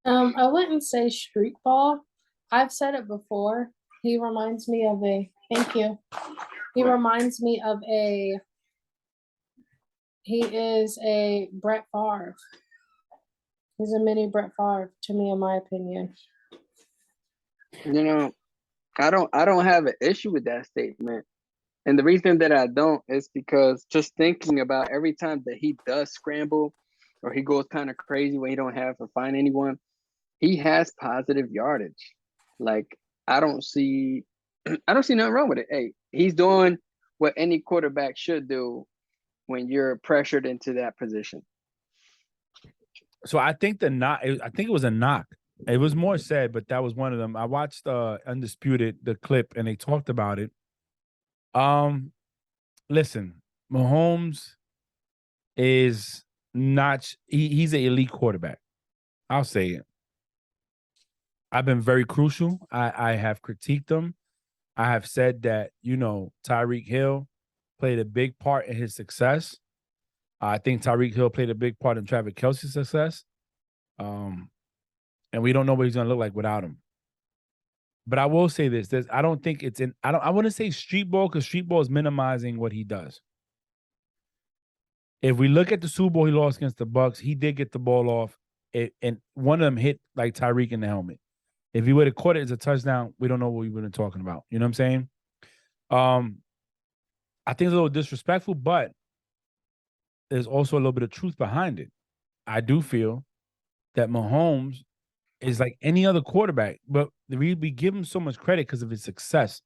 I wouldn't say street ball. I've said it before. He reminds me of he is a Brett Favre. He's a mini Brett Favre to me, in my opinion. You know, I don't have an issue with that statement. And the reason that I don't is because just thinking about every time that he does scramble or he goes kind of crazy when he don't have to find anyone, he has positive yardage. Like, I don't see nothing wrong with it. Hey, he's doing what any quarterback should do when you're pressured into that position. So I think it was a knock. It was more said, but that was one of them. I watched Undisputed, the clip, and they talked about it. Listen, Mahomes is not he's an elite quarterback. I'll say it. I've been very crucial. I have critiqued him. I have said that, Tyreek Hill played a big part in his success. I think Tyreek Hill played a big part in Travis Kelce's success. And we don't know what he's going to look like without him. But I will say this. I don't think it's I want to say street ball, because street ball is minimizing what he does. If we look at the Super Bowl he lost against the Bucs, he did get the ball off, and one of them hit like Tyreek in the helmet. If he would have caught it as a touchdown, we don't know what we would have been talking about. You know what I'm saying? I think it's a little disrespectful, but there's also a little bit of truth behind it. I do feel that Mahomes is like any other quarterback, but we give him so much credit because of his success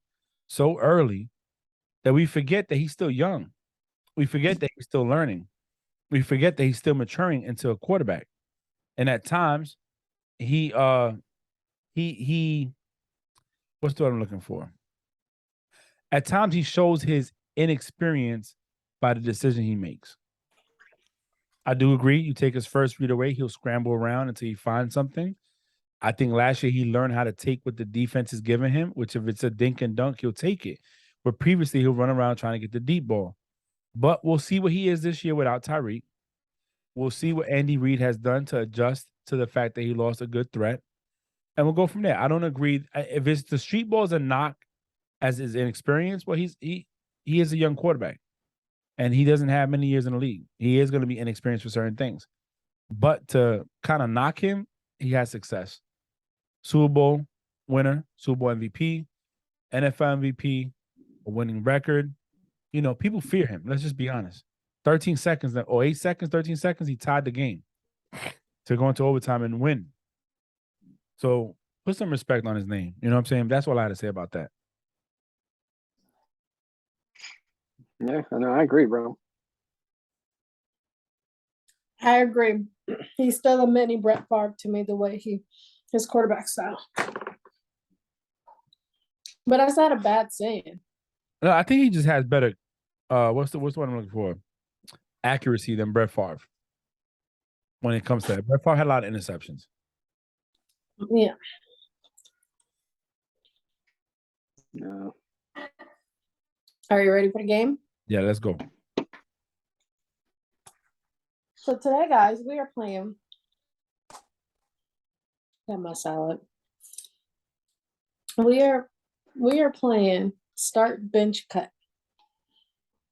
so early that we forget that he's still young. We forget that he's still learning. We forget that he's still maturing into a quarterback. And at times, he What's the word I'm looking for? At times, he shows his inexperience by the decision he makes. I do agree. You take his first read away, he'll scramble around until he finds something. I think last year he learned how to take what the defense is giving him, which if it's a dink and dunk, he'll take it. But previously, he'll run around trying to get the deep ball. But we'll see what he is this year without Tyreek. We'll see what Andy Reid has done to adjust to the fact that he lost a good threat. And we'll go from there. I don't agree. If it's the street ball's a knock as his inexperience, well, he is a young quarterback. And he doesn't have many years in the league. He is going to be inexperienced for certain things. But to kind of knock him, he has success. Super Bowl winner, Super Bowl MVP, NFL MVP, a winning record. You know, people fear him. Let's just be honest. 13 seconds, or 8 seconds, 13 seconds, he tied the game to go into overtime and win. So put some respect on his name. You know what I'm saying? That's all I had to say about that. Yeah, I know. I agree, bro. I agree. He's still a mini Brett Favre to me, the way his quarterback style. But that's not a bad saying. No, I think he just has better. What's the one I'm looking for? Accuracy than Brett Favre. When it comes to that, Brett Favre had a lot of interceptions. Yeah. No. Are you ready for the game? Yeah, let's go. So today, guys, we are playing. Got my salad. We are playing start, bench, cut.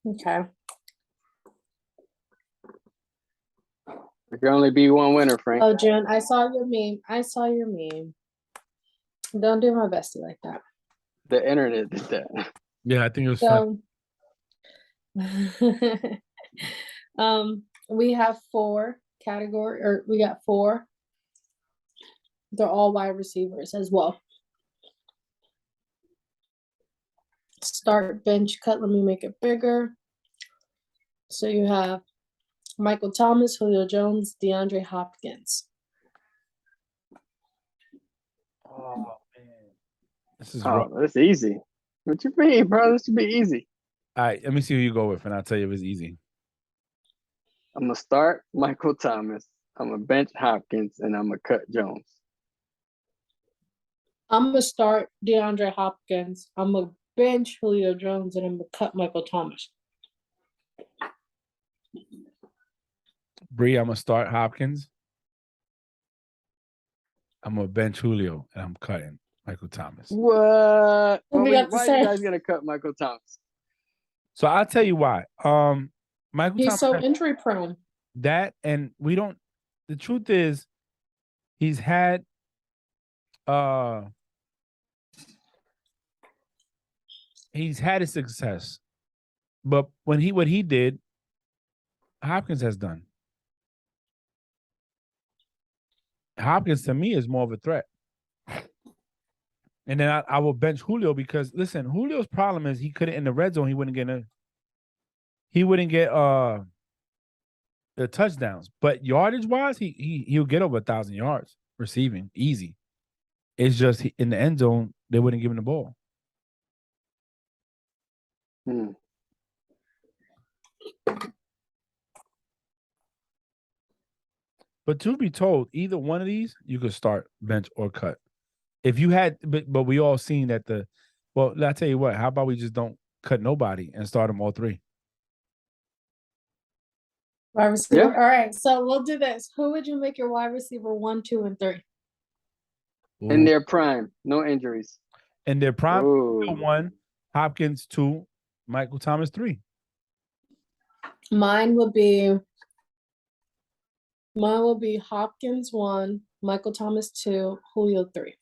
Okay. There can only be one winner, Frank. Oh, Jen, I saw your meme. Don't do my bestie like that. The internet did that. Yeah, I think it was fun. So, we have 4 category, or we got 4. They're all wide receivers as well. Start, bench, cut. Let me make it bigger. So you have Michael Thomas, Julio Jones, DeAndre Hopkins. Oh man, this is rough. That's easy. What you mean, bro? This should be easy. All right, let me see who you go with, and I'll tell you if it's easy. I'm gonna start Michael Thomas. I'm gonna bench Hopkins, and I'm gonna cut Jones. I'm gonna start DeAndre Hopkins. I'm gonna bench Julio Jones, and I'm gonna cut Michael Thomas. Bree, I'm gonna start Hopkins. I'm gonna bench Julio, and I'm cutting Michael Thomas. What? Why you guys gonna cut Michael Thomas? So I'll tell you why. Michael He's Thomas so injury prone. That, and we don't. The truth is, he's had his success, but what he did, Hopkins has done. Hopkins to me is more of a threat. And then I will bench Julio because listen, Julio's problem is he couldn't in the red zone. He wouldn't get the touchdowns. But yardage wise, he'll get over 1,000 yards receiving easy. It's just in the end zone they wouldn't give him the ball. But to be told, either one of these you could start, bench, or cut. If you had, but we all seen that I'll tell you what. How about we just don't cut nobody and start them all 3? Wide receiver. Yeah. All right, so we'll do this. Who would you make your wide receiver 1, 2, and 3? Ooh. In their prime, no injuries. In their prime, 1, Hopkins 2, Michael Thomas 3. Mine would be Hopkins 1, Michael Thomas 2, Julio 3.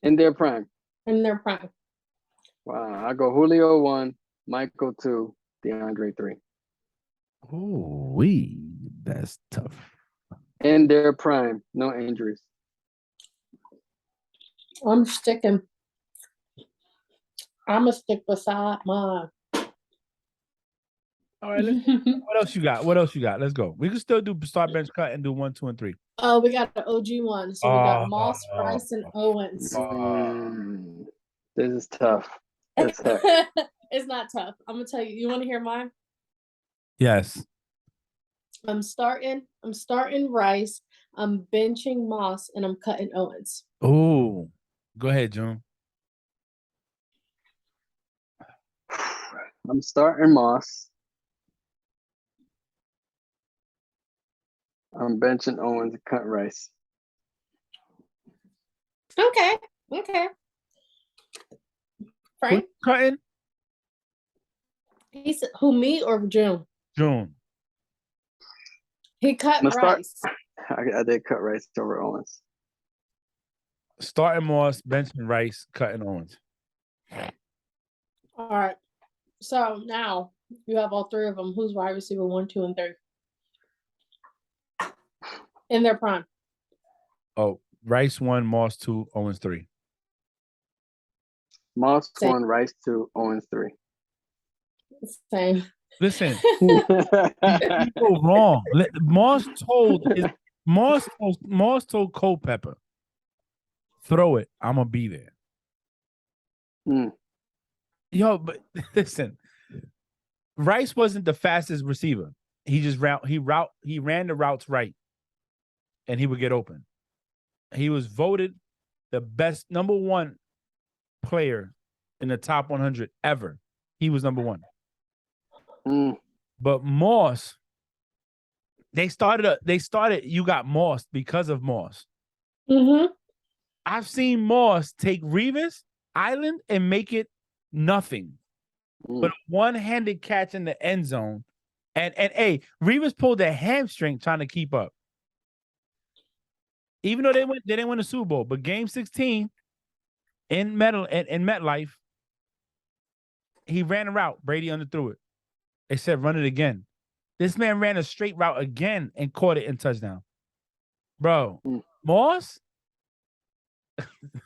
In their prime. In their prime. Wow, I go Julio 1, Michael 2, DeAndre 3. Oh, that's tough. In their prime, no injuries. I'm gonna stick beside mine. All right, what else you got? Let's go. We can still do start, bench, cut, and do 1, 2, and 3. Oh, we got the OG one. So we got Moss, Rice, and Owens. This is tough. As heck. It's not tough. I'm gonna tell you. You want to hear mine? Yes. I'm starting Rice. I'm benching Moss, and I'm cutting Owens. Oh, go ahead, June. I'm starting Moss. I'm benching Owens and cut Rice. Okay. Frank, Cutting he said, who, me or June? June. He cut Rice. I did cut Rice over Owens. Starting Moss, benching Rice, cutting Owens. All right. So now you have all three of them. Who's wide receiver 1, 2, and 3? In their prime. Oh, Rice 1, Moss 2, Owens 3. Moss 1, Rice 2, Owens 3. Same. Listen, you go wrong. Moss told Culpepper, throw it. I'm gonna be there. Yo, but listen, Rice wasn't the fastest receiver. He just ran the routes right, and he would get open. He was voted the best number 1 player in the top 100 ever. He was number 1. But Moss, they started. You got Moss because of Moss. Mm-hmm. I've seen Moss take Revis Island and make it nothing, but a one-handed catch in the end zone. And hey, Revis pulled a hamstring trying to keep up. Even though they didn't win the Super Bowl, but Game 16 in MetLife, he ran a route. Brady underthrew it. They said run it again. This man ran a straight route again and caught it in touchdown. Bro, Moss,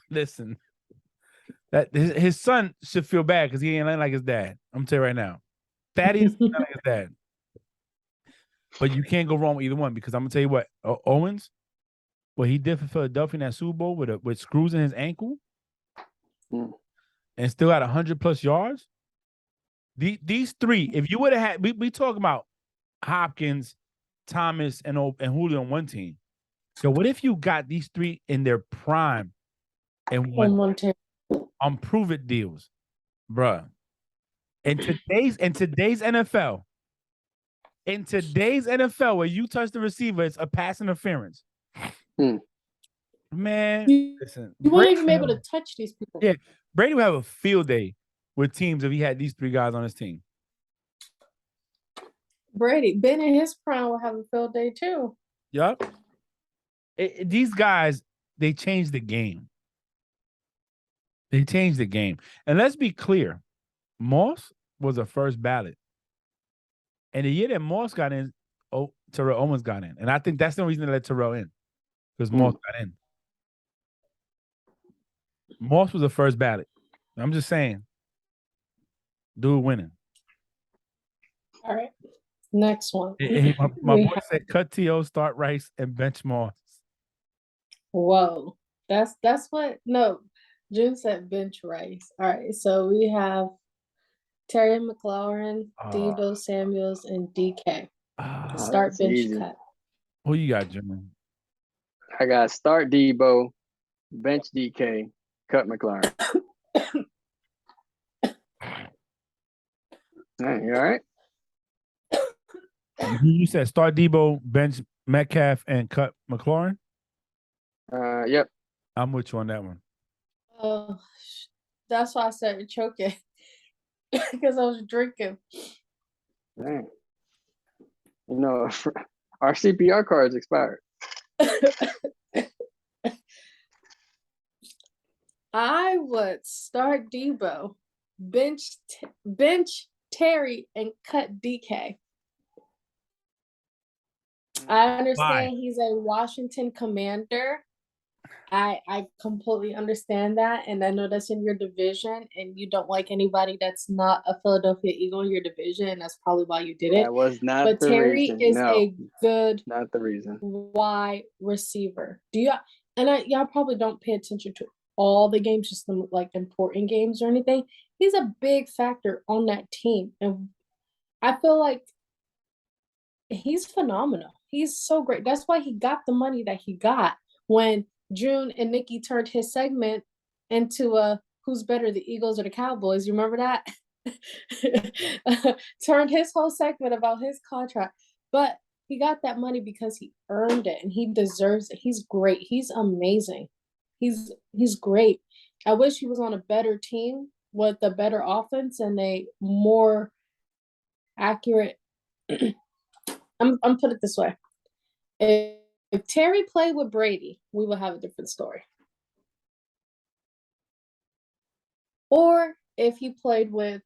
listen, that his son should feel bad because he ain't like his dad. I'm gonna tell you right now, Thaddeus is not like his dad. But you can't go wrong with either one because I'm gonna tell you what, Owens, what he did for Philadelphia in that Super Bowl with screws in his ankle, and still had 100+ yards. These three, if you would have had, we talk about Hopkins, Thomas, and Julio on one team. So what if you got these three in their prime and won on prove it deals, bruh? In today's NFL, where you touch the receiver, it's a pass interference. Man, listen, you wouldn't even be able to touch these people. Yeah, Brady would have a field day with teams if he had these three guys on his team. Brady, Ben in his prime will have a field day too. Yup. These guys, they changed the game. And let's be clear, Moss was a first ballot. And the year that Moss got in, Terrell Owens got in. And I think that's the reason they let Terrell in. Because Moss got in. Moss was a first ballot. I'm just saying. Dude winning. All right. Next one. My boy said cut T.O., start Rice, and bench Moss. Whoa. That's what June said bench Rice. All right. So we have Terry McLaurin, Debo Samuels, and DK. Start bench easy. cut. Who you got, June? I got start Debo, bench DK, cut McLaurin. You all right? You said start Debo, bench Metcalf, and cut McLaurin? Yep. I'm with you on that one. Oh, that's why I started choking. Because I was drinking. Dang. You know, our CPR cards expired. I would start Debo, bench Terry, and cut DK. I understand he's a Washington Commander. I completely understand that, and I know that's in your division, and you don't like anybody that's not a Philadelphia Eagle in your division, and that's probably why you did it. That was not but the Terry reason. is No, a good not the reason. wide receiver. Y'all probably don't pay attention to all the games, just the like important games or anything. He's a big factor on that team. And I feel like he's phenomenal. He's so great. That's why he got the money that he got when June and Nikki turned his segment into a who's better, the Eagles or the Cowboys. You remember that? Turned his whole segment about his contract. But he got that money because he earned it and he deserves it. He's great. He's amazing. He's great. I wish he was on a better team with a better offense and a more accurate I'm put it this way. If Terry played with Brady, we would have a different story. Or if he played with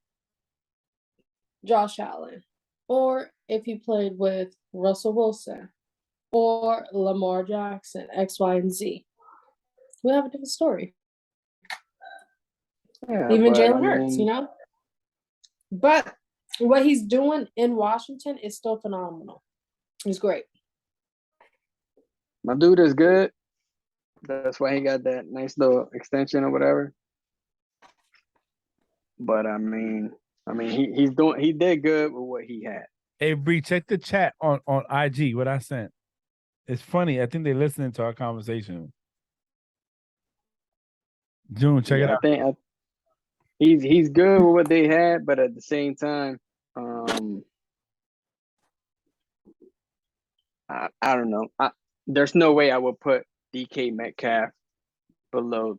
Josh Allen, or if he played with Russell Wilson, or Lamar Jackson, X, Y, and Z, we have a different story. Yeah, even Jalen Hurts, you know? But what he's doing in Washington is still phenomenal. He's great. My dude is good. That's why he got that nice little extension or whatever. But I mean, he did good with what he had. Hey, Bree, check the chat on IG, what I sent. It's funny. I think they're listening to our conversation. June, check it out. He's good with what they had, but at the same time, I don't know. There's no way I would put DK Metcalf below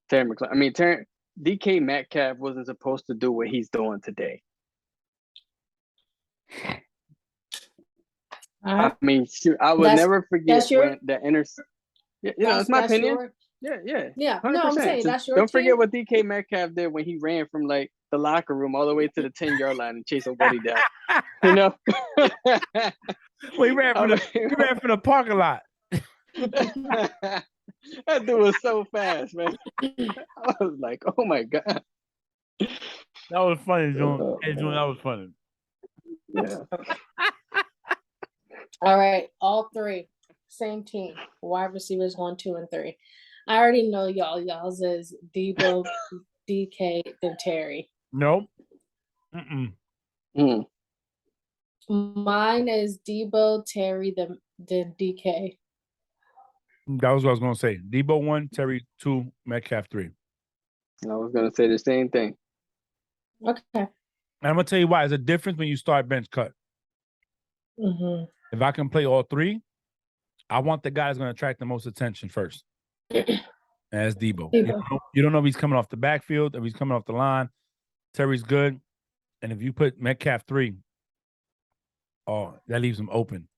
Terry McLaurin. I mean, DK Metcalf wasn't supposed to do what he's doing today. I mean, shoot, I will never forget when the it's my opinion. Yeah. 100%. No, I'm saying that's your Don't forget what DK Metcalf did when he ran from like the locker room all the way to the 10-yard line and chased a buddy down. You know, well, he ran from the parking lot. That dude was so fast, man. I was like, oh my god. That was funny, June. Hey, June, that was funny. Yeah. All right, all three, same team. Wide receivers 1, 2, and 3. I already know y'all's is Debo, DK, then Terry. Nope. Mine is Debo, Terry, then DK. That was what I was gonna say. Debo 1, Terry 2, Metcalf 3. I was gonna say the same thing. Okay. And I'm gonna tell you why. There's a difference when you start bench cut. If I can play all three, I want the guy that's going to attract the most attention first. As Debo. You don't know if he's coming off the backfield, if he's coming off the line. Terry's good. And if you put Metcalf 3, that leaves him open.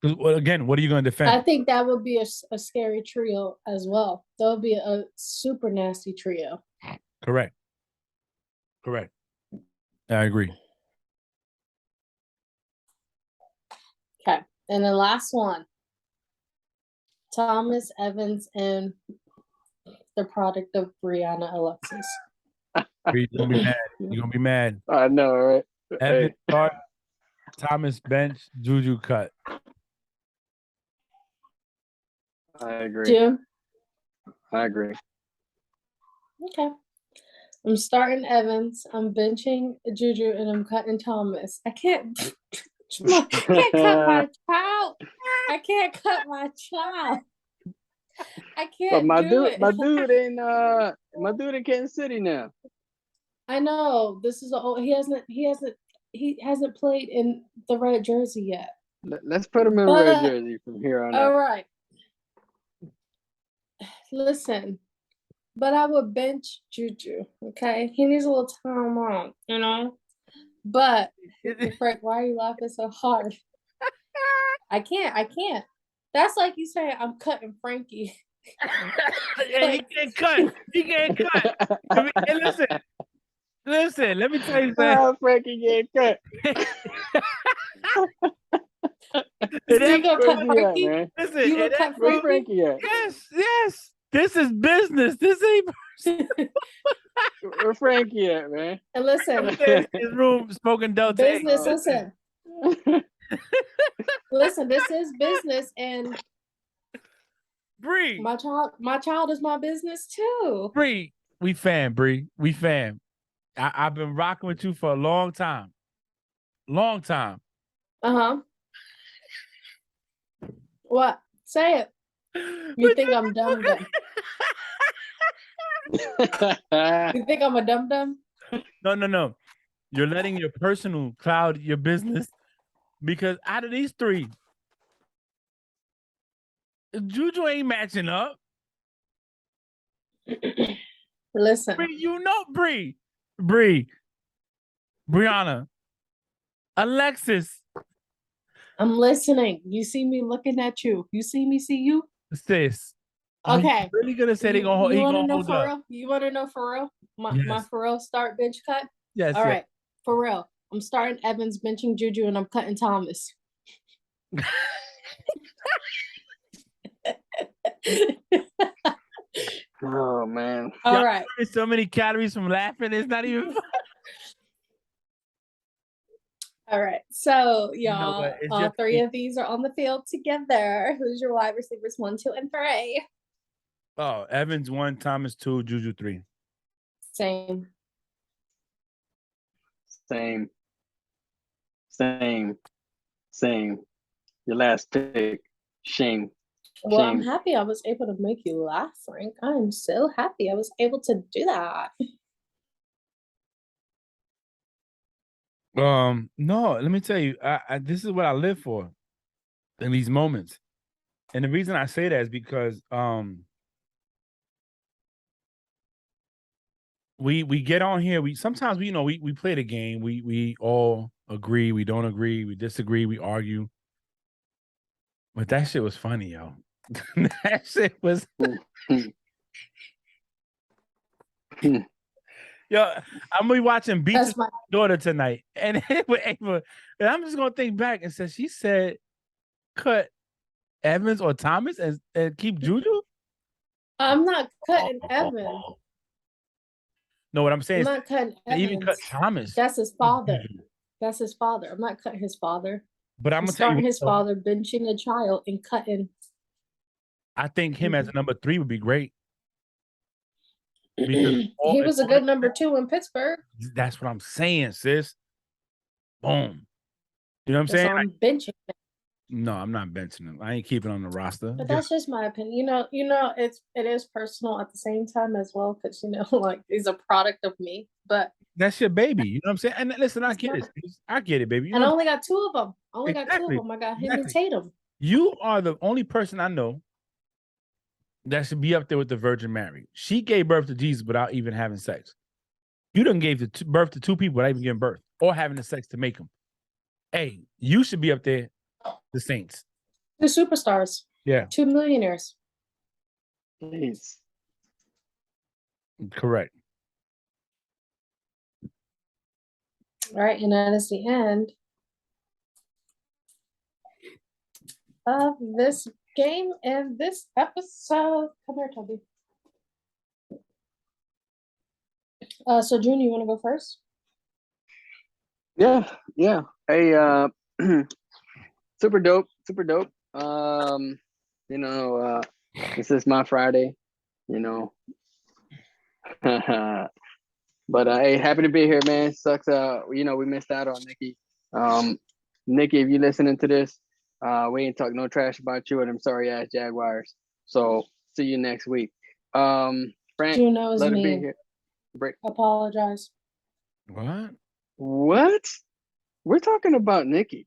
Because, again, what are you going to defend? I think that would be a scary trio as well. That would be a super nasty trio. Correct. I agree. Okay. And the last one. Thomas, Evans, and the product of Brianna Alexis. You're going to be mad. I know, right? Evans start, Thomas bench, Juju cut. I agree. Jim? I agree. Okay. I'm starting Evans. I'm benching Juju, and I'm cutting Thomas. I can't cut my child. I can't cut my child. I can't. But my dude in Kansas City now. I know this is he hasn't played in the red jersey yet. Let's put him in a red jersey from here on out. All right. Listen, but I would bench Juju. Okay, he needs a little time on, you know. But Frank, why are you laughing so hard? I can't. That's like you saying I'm cutting Frankie. Yeah, he can't cut. I mean, hey, listen. Let me tell you something. Frankie can't cut. You gonna cut Frankie? Listen, you gonna cut Frankie? Yes. This is business. This ain't. Where Frankie at, man? And listen, his room smoking Delta. Business. Listen, this is business, and Bree. My child is my business too. Bree, we fam, Bree. We fam. I've been rocking with you for a long time. Long time. Uh-huh. What? Say it. You think I'm dumb? You think I'm a dum-dum? No. You're letting your personal cloud your business because out of these three, Juju ain't matching up. Listen. Bree, you know Bree, Brianna, Alexis. I'm listening. You see me looking at you. You see me see you? Sis. Okay. Really gonna say he gonna want to know hold for up. real? You want to know for real? My Yes. for real start bench cut? Yes. All yes. right. For real. I'm starting Evans, benching Juju, and I'm cutting Thomas. Oh man. All right. There's so many calories from laughing. It's not even fun. All right. So, You know y'all, what? It's all just- three of these are on the field together. Who's your wide receivers 1, 2, and 3? Oh, Evans 1, Thomas 2, Juju 3. Same. Same. Your last pick. Shame. Well, I'm Shame. happy I was able to make you laugh, Frank. I am so happy I was able to do that. No, let me tell you, this is what I live for in these moments. And the reason I say that is because we get on here, we sometimes we play the game, we all agree, we don't agree, we disagree, we argue. But that shit was funny, yo. That shit was Yo, I'm gonna be watching Beats with my daughter tonight. And Ava, and I'm just gonna think back and say she said cut Evans or Thomas and keep Juju? I'm not cutting Evans. No, what I'm saying I'm is not cutting Evans. even cut Thomas. That's his father. That's his father. I'm not cutting his father. But I'm gonna tell you starting his father, benching a child, and cutting. I think him as a number 3 would be great. He was a good number 2 in Pittsburgh. That's what I'm saying, sis. Boom. You know what I'm saying? So I'm benching him. No, I'm not benching him. I ain't keeping on the roster. But that's just my opinion. It is personal at the same time as well, because like he's a product of me. But that's your baby. You know what I'm saying? And listen, I get it. I get it, baby. And I only got 2 of them. I got 2 of them. I got him and Tatum. You are the only person I know that should be up there with the Virgin Mary. She gave birth to Jesus without even having sex. You done gave birth to 2 people without even giving birth or having the sex to make them. Hey, you should be up there, the Saints. 2 superstars. Yeah. 2 millionaires. Jeez. Correct. All right, and that is the end of this game and this episode. Come here, Toby. So June, you want to go first? Yeah. Hey, super dope. This is my Friday, But hey, happy to be here, man. Sucks, we missed out on Nikki. Nikki, if you're listening to this, we ain't talk no trash about you and them sorry ass Jaguars. So see you next week. Frank, June, that was let it mean. be here. Apologize. What? We're talking about Nikki.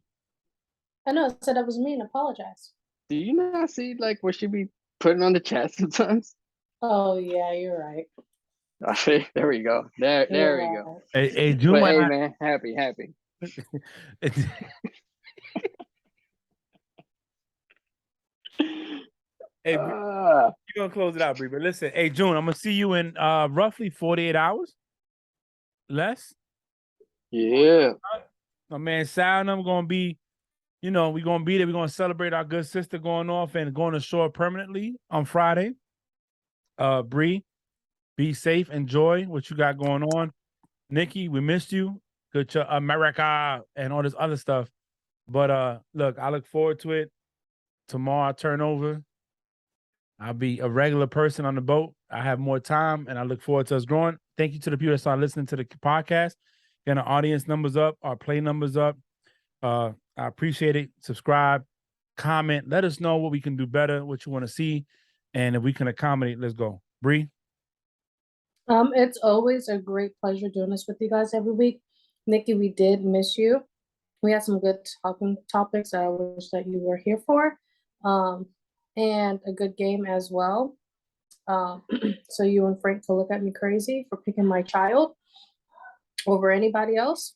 I know, I said that was mean. Apologize. Do you not see like what she be putting on the chat sometimes? Oh yeah, you're right. There we go. There we go. Hey, June, but hey, man, happy. Hey, you're gonna close it out, Bree. But listen, hey, June, I'm gonna see you in roughly 48 hours. Less. Yeah. My man Sal and I'm gonna be, we're gonna be there. We're gonna celebrate our good sister going off and going ashore permanently on Friday. Bree, be safe, enjoy what you got going on. Nikki, we missed you. Good to America and all this other stuff. But look, I look forward to it. Tomorrow I turn over. I'll be a regular person on the boat. I have more time, and I look forward to us growing. Thank you to the people that started listening to the podcast. Getting our audience numbers up, our play numbers up. I appreciate it. Subscribe, comment. Let us know what we can do better, what you want to see, and if we can accommodate, let's go. Bree? It's always a great pleasure doing this with you guys every week. Nikki, we did miss you. We had some good talking topics that I wish that you were here for. And a good game as well. So you and Frank can look at me crazy for picking my child over anybody else.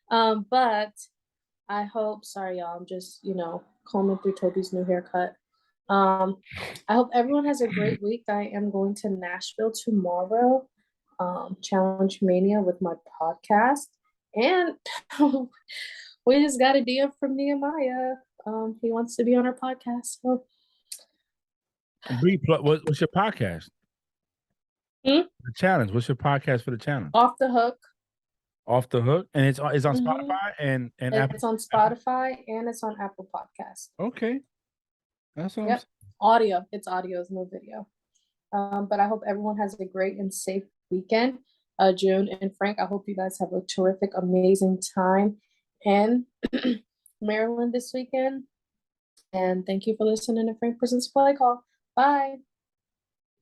But I hope, sorry y'all, I'm just, combing through Toby's new haircut. I hope everyone has a great week. I am going to Nashville tomorrow, Challenge Mania with my podcast. And we just got a DM from Nehemiah. He wants to be on our podcast. So Bree, what's your podcast? The challenge. What's your podcast for the challenge? Off the Hook. Off the Hook, and it's on Spotify and Apple. It's on Spotify and it's on Apple Podcasts. Okay, that's awesome. Yep, audio. It's audio, it's no video. But I hope everyone has a great and safe weekend. June and Frank, I hope you guys have a terrific, amazing time in Maryland this weekend. And thank you for listening to Frank Presents Play Call. Bye.